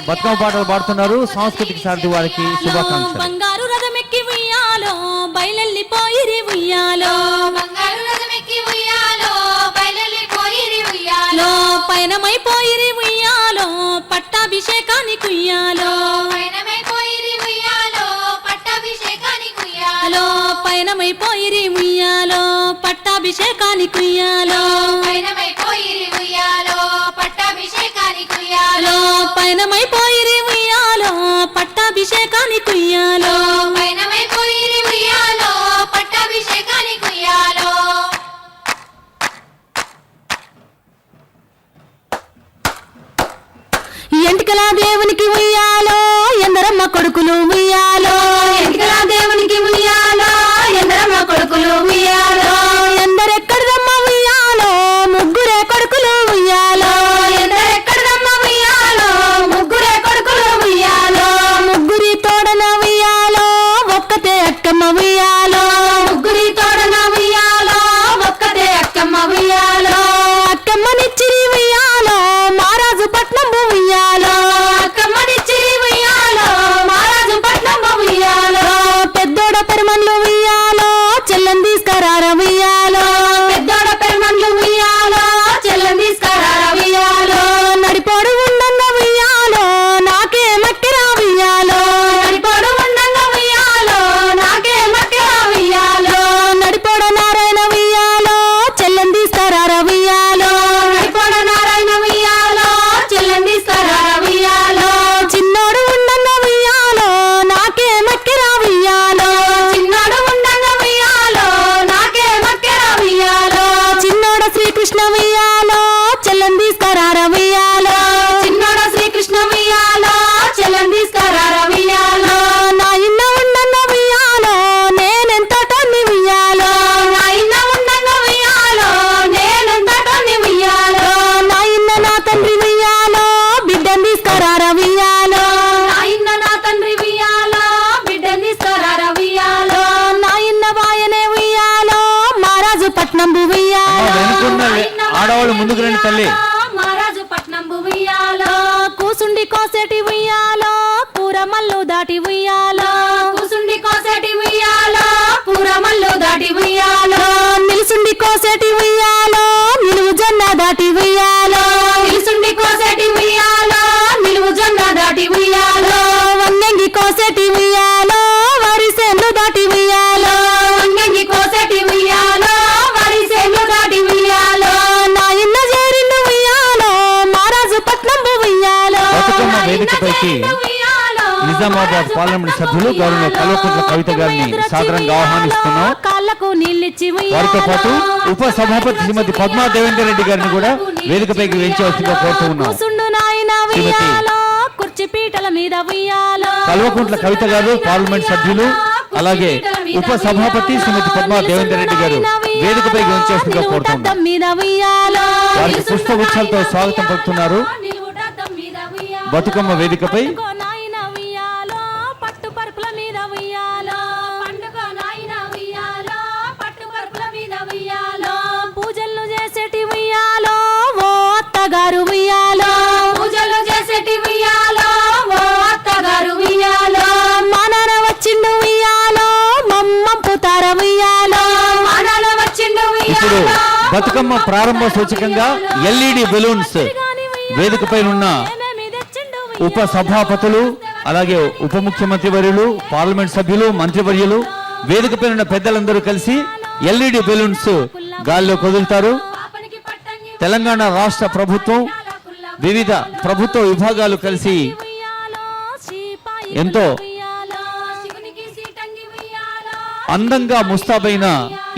బతుకమ్మ పాటలు పాడుతున్నారు. సాంస్కృతిక సారథి వారికి శుభాకాంక్షలు. బంగారు రథమెక్కి ఉయ్యాలో బయలెల్లిపోయిరి ఉయ్యాలో బంగారు రథమెక్కి ఉయ్యాలో బయలెల్లిపోయిరి ఉయ్యాలో పయనమైపోయిరి ఉయ్యాలో పట్టాభిషేకానికి ఉయ్యాలో పయనమైపోయిరి ఉయ్యాలో పట్టాభిషేకానికి ఉయ్యాలో పయనమైపోయిరి ఉయ్యాలో పట్టాభిషేకానికి ఉయ్యాలో పయనమైపోయిరి ఉయ్యాలో పట్టాభిషేకానికి ఉయ్యాలో పయనమైపోయిరి ఉయ్యాలో పట్టాభిషేకానికి ఉయ్యాలో పయనమైపోయిరి ఉయ్యాలో పట్టాభిషేకానికి ఉయ్యాలో ఎంటికల దేవునికి ఉయ్యాలో ఎందరమ్మ కొడుకులు ఉయ్యాలో ఎంటికల దేవునికి ఉయ్యాలో ఎందరమ్మ కొడుకులు ఉయ్యాలో ఎందరెక్కడదమ్మ ఉయ్యాలో ముగ్గురే కొడుకులు ఉయ్యాలో ఎందరెక్కడదమ్మ ఉయ్యాలో ముగ్గురే కొడుకులు ఉయ్యాలో ముగ్గురి తోడన ఉయ్యాలో ఒక్కతే అక్కమ్మ ఉయ్యాలో ముగ్గురి తోడన ఉయ్యాలో ఒక్కతే అక్కమ్మ ఉయ్యాలో అక్కమ్మనిచ్చిరి ఉయ్యాలో మారాజు పట్నం ఉయ్యాలో అక్కమ్మనిచ్చిరి ఉయ్యాలో మహారాజు పట్నం ఉయ్యాలో పెద్దోడ పెరుమన్లు ఉయ్యాలో చెల్లని తీసుకురార ఉయ్యాలో పెద్దోడ పెరుమన్లు ఉయ్యాలో చెల్లని తీసుకురార ఉయ్యాలో నడిపోడు ఉండన్న ఉయ్యాలో నాకే మక్కిరా ఉయ్యాలో నడిపోడు ఉండంగా ఉయ్యాలో నాకే మక్కిరా ఉయ్యాలో నడిపోడ నారాయణ ఉయ్యాలో చెల్లని తీసుకురార ఉయ్యాలో నడిపోడ నారాయణ ఉయ్యాలో చెల్లని తీసుకురార ఉయ్యాలో చిన్నోడు ఉండన్న ఉయ్యాలో నాకే మక్కిరా ఉయ్యాలో చిన్నాడు ఉండంగా ఉయ్యాలో నాకే మక్కిరా ఉయ్యాలో చిన్నోడ శ్రీకృష్ణ ఉయ్యాలో చెల్లని తీసుకురార ఉయ్యాలో చిన్నోడ శ్రీకృష్ణ ఉయ్యాలో చెల్లని తీసుకురార ఉయ్యాలో నా ఇన్న ఉండన్న ఉయ్యాలో నేనెంత టన్ని ఉయ్యాలో నా ఇన్న ఉండంగా ఉయ్యాలో నేనెంతటోని ఉయ్యాలో నా ఇన్న నా తండ్రి ఉయ్యాలో బిడ్డని తీసుకురార ఉయ్యాలో నా ఇన్న నా తండ్రి ఉయ్యాలో బిడ్డని తీసుకురార ఉయ్యాలో నా ఇన్న వాయనే ఉయ్యాలో మహారాజు పట్నం ఉయ్యాలో వెనుకున్న ఆడవాళ్ళు ముందుకు రండి తల్లి. మహారాజు పట్నం ఉయ్యాలో కూసుండి కోసేటి ఉయ్యాలో కూర మల్లు దాటి ఉయ్యాలో కూసుండి కోసేటి ఉయ్యాలో కూరమల్లు దాటి ఉయ్యాలో నిలుసుండి కోసేటి ఉయ్యాలో నిలువు జొన్న దాటి ఉయ్యాలో నిలుసుండి కోసేటి ఉయ్యాలో నిలువు జొన్న దాటి ఉయ్యాలో వన్నెంగి కోసేటి ఉయ్యాలో వరిసేను దాటి ఉయ్యాలో వంగంగి కోసేటి ఉయ్యాలో వరిసేను దాటి ఉయ్యాలో నా ఇన్న చేరిండు ఉయ్యాలో మహారాజు పట్నం ఉయ్యాలో బతుకమ్మ వేదికపైకి ఉయ్యాలో నిజామాబాద్ పార్లమెంట్ సభ్యులు గౌరవ కల్వకుంట్ల కవిత గారిని సాదరంగా ఆహ్వానిస్తున్నాం. కాళ్ళకు నీళ్ళిచ్చి వారితో పాటు ఉప సభాపతి శ్రీమతి పద్మా దేవేందర్ రెడ్డి గారిని కూడా వేదికపైకి వేయించవలసిందిగా కోరుతూ ఉన్నాం. కూసుండు నాయన ఉయ్యాలో కుర్చీ పీటల మీద ఉయ్యాలో కల్వకుంట్ల కవిత గారు పార్లమెంట్ సభ్యులు, అలాగే ఉప సభాపతి శ్రీమతి పద్మా దేవేందర్ రెడ్డి గారు వేదికపైకి వేయించవలసిందిగా కోరుతున్నాం. మీద ఉయ్యాలో వారికి పుష్పగుచ్చాలతో స్వాగతం పలుకుతున్నారు. నిలువుటద్దం మీద ఉయ్యాలో బతుకమ్మ వేదికపై నాయన ఉయ్యాలో పట్టు పరుపుల మీద ఉయ్యాలో పండుగ నాయన ఉయ్యాలో పట్టు పరుపుల మీద ఉయ్యాలో పూజలు చేసేటి ఉయ్యాలో ఓ అత్తగారు ఉయ్యాలో పూజలు చేసేటి ఉయ్యాలో ఓ అత్తగారు ఉయ్యాలో మా నాన్న వచ్చిండు ఉయ్యాలో మమ్మం పుతార ఉయ్యాలో మానాల వచ్చిండు ఇప్పుడు ఉయ్యాలో బతుకమ్మ ప్రారంభ సూచకంగా ఎల్ఈడి బెలూన్స్ వేదికపై ఉన్న ఉప సభాపతులు, అలాగే ఉప ముఖ్యమంత్రి వర్యులు, పార్లమెంట్ సభ్యులు, మంత్రివర్యులు, వేదికపై ఉన్న పెద్దలందరూ కలిసి ఎల్ఈడి బెలూన్స్ గాల్లో కదులుతారు. పాపనికి పట్టంగి తెలంగాణ రాష్ట్ర ప్రభుత్వం వివిధ ప్రభుత్వ విభాగాలు కలిసి ఎంతో శివునికి సీటంగి ఉయ్యాలో అందంగా ముస్తాబైన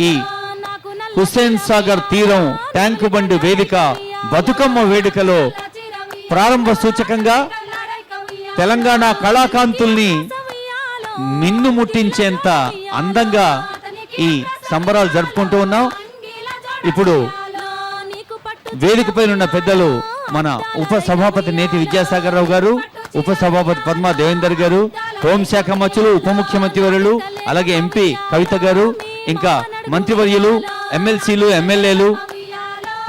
ఈ హుస్సేన్ సాగర్ తీరం ట్యాంకు బండి వేదిక బతుకమ్మ వేడుకలో ప్రారంభ సూచకంగా తెలంగాణ కళాకాంతుల్ని మిన్ను ముట్టించేంత అందంగా ఈ సంబరాలు జరుపుకుంటూ ఉన్నాం. ఇప్పుడు వేదికపై ఉన్న పెద్దలు మన ఉప సభాపతి నేతి విద్యాసాగర్ రావు గారు, ఉప సభాపతి పద్మా దేవేందర్ గారు, హోంశాఖ మంత్రులు, ఉప ముఖ్యమంత్రి వర్యులు, అలాగే ఎంపీ కవిత గారు, ఇంకా మంత్రివర్యులు, ఎమ్మెల్సీలు, ఎమ్మెల్యేలు,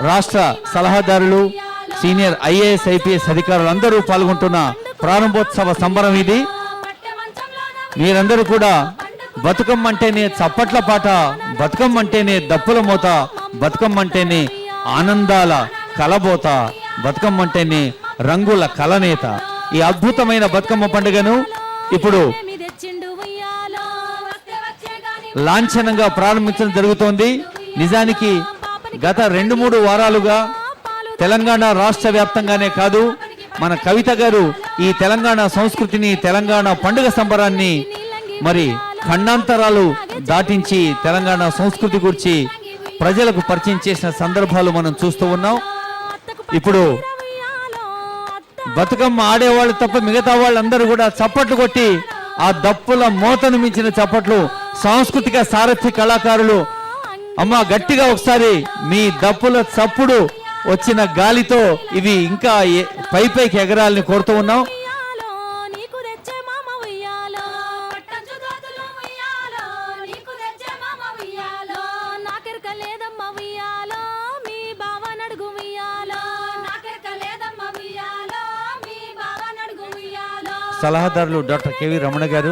రాష్ట్ర సలహాదారులు, సీనియర్ ఐఏఎస్, ఐపీఎస్ అధికారులు అందరూ పాల్గొంటున్న ప్రారంభోత్సవ సంబరం ఇది. మీరందరూ కూడా బతుకమ్మ అంటేనే చప్పట్ల పాట, బతుకమ్మ అంటేనే దప్పుల మోత, బతుకమ్మ అంటేనే ఆనందాల కలబోత, బతుకమ్మ అంటేనే రంగుల కలనేత. ఈ అద్భుతమైన బతుకమ్మ పండుగను ఇప్పుడు లాంఛనంగా ప్రారంభించడం జరుగుతోంది. నిజానికి గత 2-3 వారాలుగా తెలంగాణ రాష్ట్ర వ్యాప్తంగానే కాదు, మన కవిత గారు ఈ తెలంగాణ సంస్కృతిని, తెలంగాణ పండుగ సంబరాన్ని మరి ఖండాంతరాలు దాటించి తెలంగాణ సంస్కృతి గురించి ప్రజలకు పరిచయం చేసిన సందర్భాలు మనం చూస్తూ ఉన్నాం. ఇప్పుడు బతుకమ్మ ఆడేవాళ్ళు తప్ప మిగతా వాళ్ళందరూ కూడా చప్పట్లు కొట్టి ఆ దప్పుల మోతను మించిన చప్పట్లు సాంస్కృతిక సారథి కళాకారులు, అమ్మ గట్టిగా ఒకసారి మీ దప్పుల చప్పుడు వచ్చిన గాలితో ఇవి ఇంకా పైకి ఎగరాలని కోరుతూ ఉన్నాం. సలహాదారులు డాక్టర్ కేవి రమణ గారు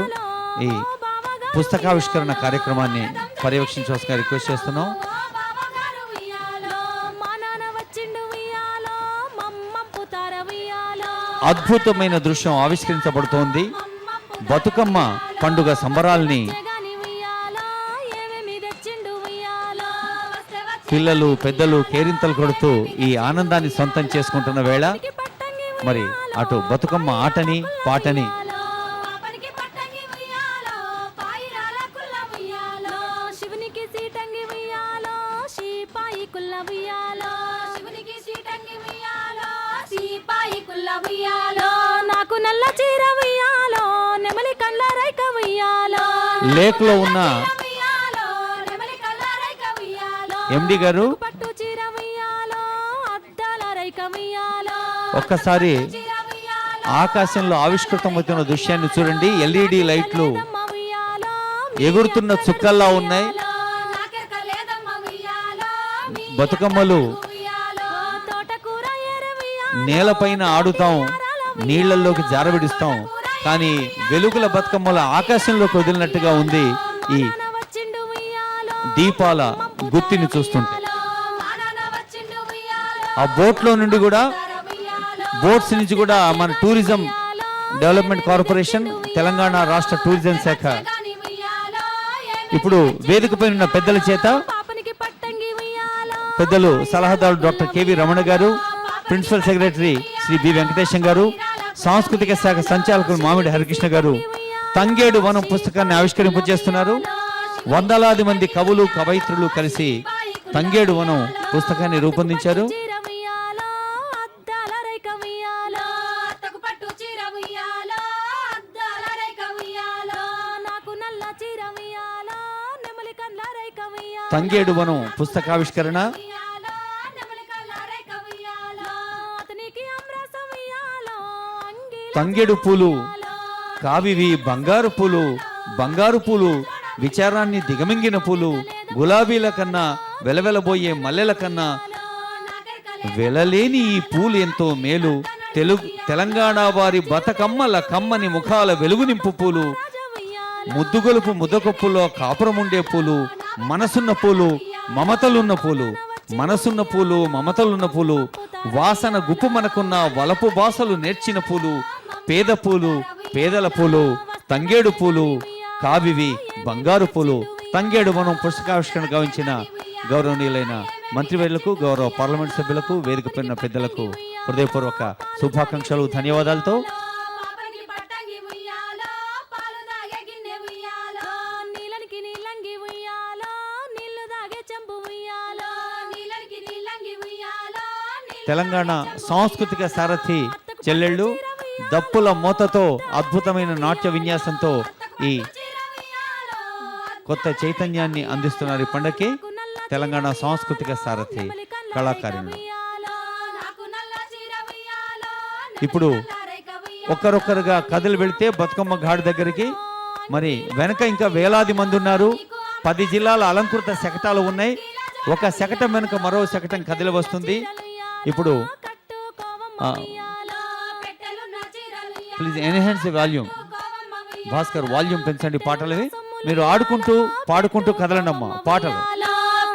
ఈ పుస్తకావిష్కరణ కార్యక్రమాన్ని పర్యవేక్షించవలసిందిగా రిక్వెస్ట్ చేస్తున్నాం. అద్భుతమైన దృశ్యం ఆవిష్కరించబడుతోంది. బతుకమ్మ పండుగ సంబరాల్ని పిల్లలు, పెద్దలు కేరింతలు కొడుతూ ఈ ఆనందాన్ని సొంతం చేసుకుంటున్న వేళ మరి అటు బతుకమ్మ ఆటని, పాటని నాకు నల్ల చీర ఉయ్యాలో, నెమలి కళ్ళ రైక ఉయ్యాలో, లేక్లో ఉన్న ఎండి గారు పట్టు చీర ఉయ్యాలో, అద్దాల రైక ఉయ్యాలో, ఒక్కసారి ఆకాశంలో ఆవిష్కృతమవుతున్న దృశ్యాన్ని చూడండి. ఎల్ఈడి లైట్లు ఎగురుతున్న చుక్కల్లా ఉన్నాయి. బతుకమ్మలు నేలపైన ఆడుతాం, నీళ్లలోకి జారవిడిస్తాం, కానీ వెలుగుల బతుకమ్మల ఆకాశంలోకి వదిలినట్టుగా ఉంది ఈ దీపాల గుత్తిని చూస్తుంటే. ఆ బోట్లో నుండి కూడా, బోట్స్ నుంచి కూడా మన టూరిజం డెవలప్మెంట్ కార్పొరేషన్, తెలంగాణ రాష్ట్ర టూరిజం శాఖ ఇప్పుడు వేదికపై ఉన్న పెద్దల చేత, పెద్దలు సలహాదారు డాక్టర్ కేవి రమణ గారు, principal secretary Shri B Venkatesham గారు, సాంస్కృతిక శాఖ సంచాలకులు మామిడి హరికృష్ణ గారు తంగేడు వనం పుస్తకాన్ని ఆవిష్కరింపజేస్తున్నారు. వందలాది మంది కవులు, కవయిత్రులు కలిసి తంగేడు వనం పుస్తకాన్ని రూపొందించారు. తంగేడు వనం పుస్తకావిష్కరణ తంగేడు పూలు కావివి బంగారు పూలు, బంగారు పూలు విచారాన్ని దిగమింగిన పూలు, గులాబీల కన్నా వెలవెలబోయే మల్లెల కన్నా వెలలేని ఈ పూలు ఎంతో మేలు, తెలంగాణ వారి బతుకమ్మల కమ్మని ముఖాల వెలుగు నింపు పూలు, ముద్దుగొలుపు ముద్దకొప్పులో కాపురముండే పూలు, మనసున్న పూలు, మమతలున్న పూలు, మనసున్న పూలు, మమతలున్న పూలు, వాసన గుప్పు మనకున్న వలపు బాసలు నేర్చిన పూలు, పేద పూలు, పేదల పూలు, తంగేడు పూలు కావివి బంగారు పూలు. తంగేడు వనం పుస్తకావిష్కరణ గావించిన గౌరవనీయులైన మంత్రివర్యులకు, గౌరవ పార్లమెంట్ సభ్యులకు, వేదిక పైన పెద్దలకు హృదయపూర్వక శుభాకాంక్షలు, ధన్యవాదాలతో తెలంగాణ సాంస్కృతిక సారథి చెల్లెళ్ళు దప్పుల మోతతో, అద్భుతమైన నాట్య విన్యాసంతో ఈ కొత్త చైతన్యాన్ని అందిస్తున్నారు. ఈ పండగకి తెలంగాణ సాంస్కృతిక సారథి కళాకారులు ఇప్పుడు ఒక్కరొక్కరుగా కథలు వెళితే బతుకమ్మ ఘాట్ దగ్గరికి, మరి వెనక ఇంకా వేలాది మంది ఉన్నారు. 10 జిల్లాల అలంకృత శకటాలు ఉన్నాయి. ఒక శకటం వెనుక మరో శకటం కదిలి వస్తుంది. ఇప్పుడు please enhance volume. Bhaskar volume పెంచండి పాటలవి. మీరు ఆడుకుంటూ పాడుకుంటూ కదలండమ్మా పాటలు.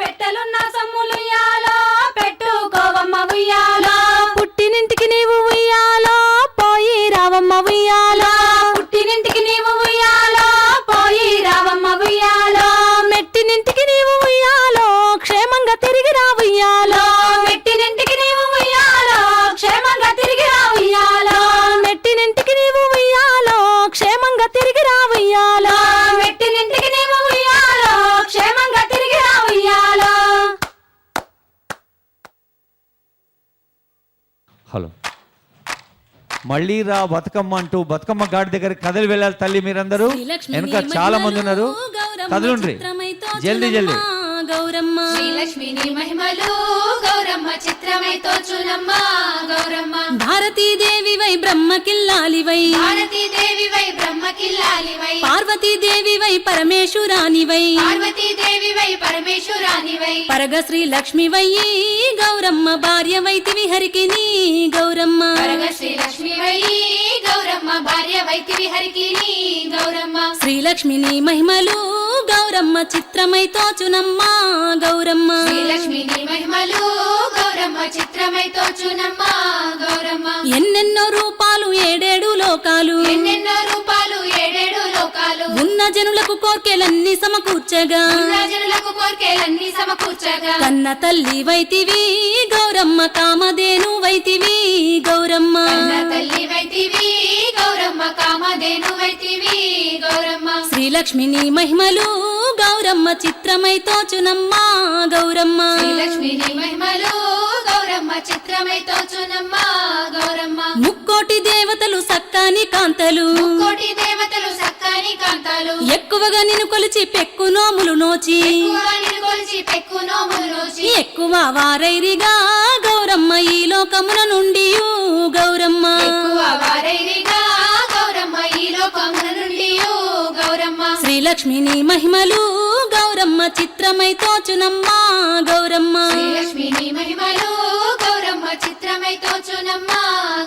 పెట్టెలున్న సమ్ములుయ్యాలో పెట్టుకోవమ్మ ఉయ్యాలో పుట్టినింటికి నీవు ఉయ్యాలో పోయి రావమ్మ ఉయ్యాలో పుట్టినింటికి నీవు ఉయ్యాలో పోయి రావమ్మ ఉయ్యాలో మెట్టినింటికి నీవు ఉయ్యాలో క్షేమంగా తిరిగి రావుయ్యాలో మెట్టినింటికి నీవు ఉయ్యాలో క్షేమంగా తిరిగి రావుయ్యాలో మెట్టినింటికి నీవు ఉయ్యాలో క్షేమంగా తిరిగి రావుయ్యాలో మెట్టినింటికి నీవు ఉయ్యాలో క్షేమంగా తిరిగి రావుయ్యాలో. హలో. మళ్ళీ రా బతుకమ్మ అంటూ బతుకమ్మ గాడి దగ్గర కదిలి వెళ్ళాలి తల్లి. మీరందరూ వెనుక చాలా మంది ఉన్నారు, కదలుండ్రి జల్దీ జల్దీ. గౌరమ్మ శ్రీలక్ష్మిని మహిమలు గౌరమ్మ చిత్రమై తోచునమ్మ గౌరమ్మ భారతీదేవివై బ్రహ్మకిల్లాలివై భారతీదేవివై బ్రహ్మకిల్లాలివై పార్వతీదేవివై పరమేశ్వరానివై పార్వతీదేవివై పరమేశ్వరానివై పరగ శ్రీ లక్ష్మివయ్యి గౌరమ్మ భార్యవైతివి హరికి నీ గౌరమ్మ పరగ శ్రీలక్ష్మివై గౌరమ్మ భార్యవైతివి హరికి నీ గౌరమ్మ శ్రీలక్ష్మిని మహిమలు గౌరమ్మ చిత్రమై తోచునమ్మ గౌరమ్మ శ్రీలక్ష్మిని మహిమలు గౌరమ్మ చిత్రమై తోచునమ్మ గౌరమ్మ ఎన్నెన్నో రూపాలు ఏడేడు లోకాలు ఎన్నెన్నో రూపాలు ఏడేడు లోకాలు ఉన్న జనులకు కోర్కెలన్నీ సమకూర్చగా జనులకు కోర్కెలన్నీ సమకూర్చగా కన్న తల్లి వైతివి గౌరమ్మ కామధేను వైతివి గౌరమ్మ కన్న తల్లి వైతివి గౌరమ్మ కామధేను వైతివి గౌరమ్మ శ్రీలక్ష్మిని మహిమలు గౌరమ్మ చిత్రమై తోచునమ్మ గౌరమ్మ శ్రీలక్ష్మిని మహిమలు గౌరమ్మ చిత్రమై తోచునమ్మ గౌరమ్మ ముక్కోటి దేవతలు సక్కాని కాంతలు కోటి దేవతలు సక్కాని కాంతాలు ఎక్కువగా నిన్ను కొలిచి పెక్కు నోములు నోచి ఎక్కువగా నిలుకొలిచి పెక్కు నోములు నోచి ఎక్కువ వారైరిగా గౌరమ్మ ఈ లోకమున నుండి గౌరమ్మ ఎక్కువ వారైరిగా గౌరమ్మ ఈ లోకమున నుండి గౌరమ్మ శ్రీలక్ష్మిని మహిమలు గౌరమ్మ చిత్రమై తోచునమ్మ గౌరమ్మ శ్రీలక్ష్మిని మహిమలు గౌరమ్మ చిత్రమై తోచునమ్మ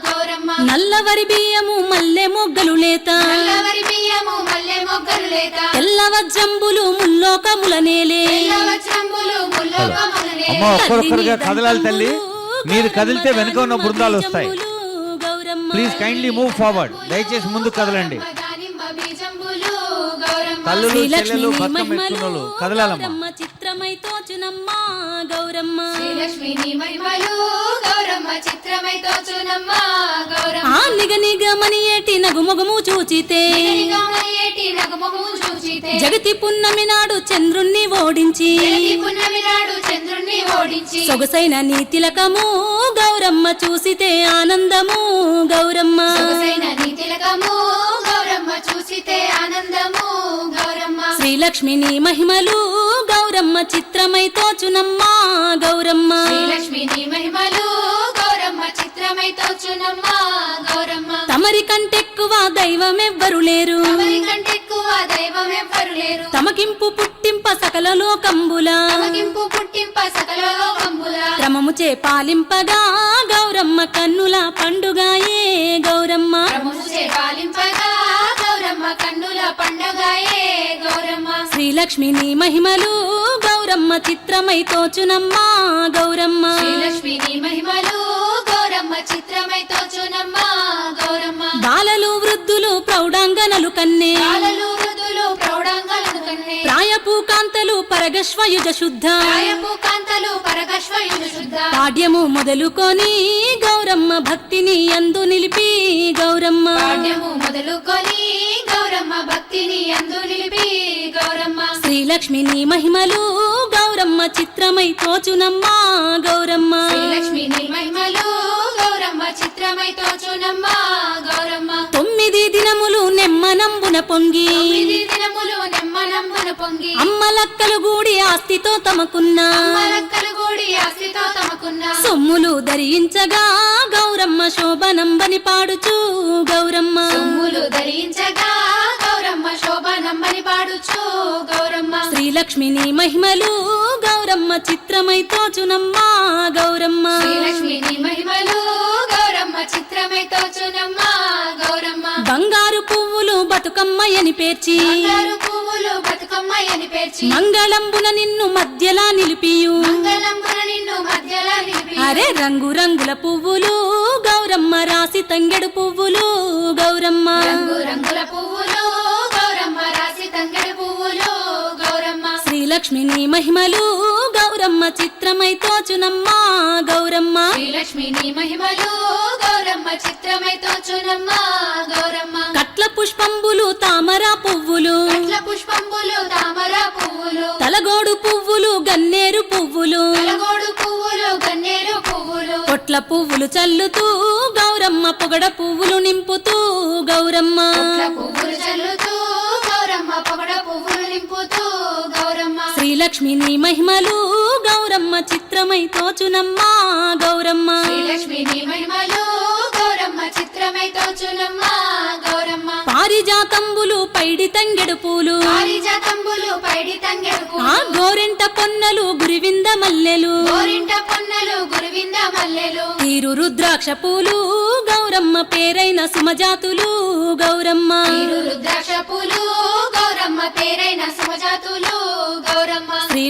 గౌరమ్మ నల్లవరి బియ్యము మల్లె మొగ్గలు లేత నల్లవరి బియ్యము మల్లె మొగ్గలు లేత తెల్ల వజ్రంబులు ముల్లోకముల నేలే తెల్ల వజ్రంబులు ముల్లోకములనే అమ్మ ఒక్కరొక్కరుగా కదలాలి తల్లి. మీరు కదిలితే వెనుక ఉన్న బృందాలు వస్తాయి. Gouramma please kindly move forward. దయచేసి ముందు కదలండి. దానిమ్మ బీజంబులు గౌరమ్మ తల్లులు శ్రీలక్ష్మిని చెల్లెలు బతుకమ్మ మహిమలు ఎత్తుకున్నోళ్ళు కదలాలమ్మా. గౌరమ్మ చిత్రమై తోచునమ్మ గౌరమ్మ శ్రీలక్ష్మిని మహిమలు గౌరమ్మ చిత్రమై తోచునమ్మ గౌరమ్మ ఆ నిగ నిగమని ఏటి నగుమొగము చూచితే నిగమయ్యేటి నగమము చూచితే జగతి పున్నమి నాడు చంద్రుణ్ణి ఓడించి జగతి పున్నమి నాడు చంద్రుణ్ణి ఓడించి సొగసైన నీ తిలకము గౌరమ్మ చూసితే ఆనందము గౌరమ్మ సొగసైన నీ తిలకము గౌరమ్మ చూసితే ఆనందము గౌరమ్మ శ్రీలక్ష్మిని మహిమలు గౌరమ్మ చిత్రమై తోచునమ్మ గౌరమ్మ శ్రీలక్ష్మిని మహిమలు గౌరమ్మ చిత్రమై తోచునమ్మ గౌరమ్మ తమరి కంటెక్కువ దైవమెవ్వరు లేరు తమరి కంటే ఎక్కువ దైవం ఎవ్వరు లేరు తమకింపు పుట్టింప సకల లోకంబులా తమకింపు పుట్టింప సకల లోకంబుల క్రమముచే పాలింపగా గౌరమ్మ కన్నుల పండుగాయే గౌరమ్మ ప్రముచే పాలింపగా గౌరమ్మ కన్నుల పండుగాయే గౌరమ్మ శ్రీలక్ష్మిని మహిమలు గౌరమ్మ చిత్రమై తోచునమ్మ గౌరమ్మ శ్రీలక్ష్మిని మహిమలు గౌరమ్మ చిత్రమై తోచునమ్మ గౌరమ్మ బాలలు వృద్ధులు ప్రౌఢాంగనలు కన్నే బాలలు వృద్ధులు ప్రౌఢాంగాలను కన్నే ప్రాయపు కాంతలు పరగశ్వయుజ శుద్ధ ప్రాయపు కాంతలు పరగశ్వయుజ శుద్ధ పాడ్యము మొదలుకొని గౌరమ్మ భక్తిని అందు నిలిపి గౌరమ్మ పాడ్యము మొదలుకొని గౌరమ్మ భక్తిని అందు నిలిపి గౌరమ్మ శ్రీలక్ష్మిని మహిమలు గౌరమ్మ చిత్రమై తోచునమ్మ గౌరమ్మ శ్రీలక్ష్మిని మహిమలు గౌరమ్మ చిత్రమై తోచునమ్మ గౌరమ్మ 9 దినములు నెమ్మనంబున పొంగి 9 దినములు నెమ్మనంబున పొంగి అమ్మలక్కలు గూడి ఆస్తితో తమకున్న అమ్మలక్కలు గూడి ఆస్తితో తమకున్న సొమ్ములు ధరించగా గౌరమ్మ శోభనంబని పాడుచు గౌరమ్మ సొమ్ములు ధరించగా గౌరమ్మ శోభ నమ్మని పాడుచు గౌరమ్మ శ్రీలక్ష్మిని మహిమలు గౌరమ్మ చిత్రమై తోచునమ్మా గౌరమ్మ శ్రీలక్ష్మిని మహిమలు గౌరమ్మ చిత్రమై తోచునమ్మ గౌరమ్మ బంగారు పువ్వులు బతుకమ్మయని పేర్చి బంగారు పువ్వులు బతుకమ్మయని పేర్చి మంగళంబున నిన్ను మధ్యలా నిలిపియు మంగళంబున నిన్ను మధ్యలో నిలిపి అరే రంగు రంగుల పువ్వులు గౌరమ్మ రాసి తంగెడు పువ్వులు గౌరమ్మ రంగు రంగుల పువ్వులు గౌరమ్మ రాసి తంగెడు పువ్వులు గౌరమ్మ శ్రీలక్ష్మిని మహిమలు గౌరమ్మ చిత్రమై తోచునమ్మా గౌరమ్మ శ్రీలక్ష్మిని మహిమలు గౌరమ్మ చిత్రమై తోచునమ్మ గౌరమ్మ కట్ల పుష్పంబులు తామర పువ్వులు కట్ల పుష్పంబులు తామర పువ్వులు తలగోడు పువ్వులు గన్నేరు పువ్వులు తలగోడు పువ్వులు గన్నేరు పువ్వులు పొట్ల పువ్వులు చల్లుతూ గౌరమ్మ పొగడ పువ్వులు నింపుతూ గౌరమ్మ పొట్ల పువ్వులు చల్లుతూ గౌరమ్మ పొగడ పువ్వులు నింపుతూ గౌరమ్మ శ్రీలక్ష్మిని మహిమలు గౌరమ్మ చిత్రమై తోచునమ్మా గౌరమ్మ శ్రీలక్ష్మిని మహిమలు గౌరమ్మ చిత్రమై తోచునమ్మ గౌరమ్మ పారిజాతంబులు పైడి తంగెడు పూలు పారిజాతంబులు పైడి తంగెడు ఆ పువ్వులు గోరెంట పొన్నలు గురివింద మల్లెలు గోరింట పొన్నలు గురువింద మల్లెలు తీరు రుద్రాక్ష పూలు గౌరమ్మ పేరైన సుమజాతులు గౌరమ్మ తీరు రుద్రాక్ష పూలు గౌరమ్మ పేరైన సుమజాతులు గౌరమ్మ శ్రీ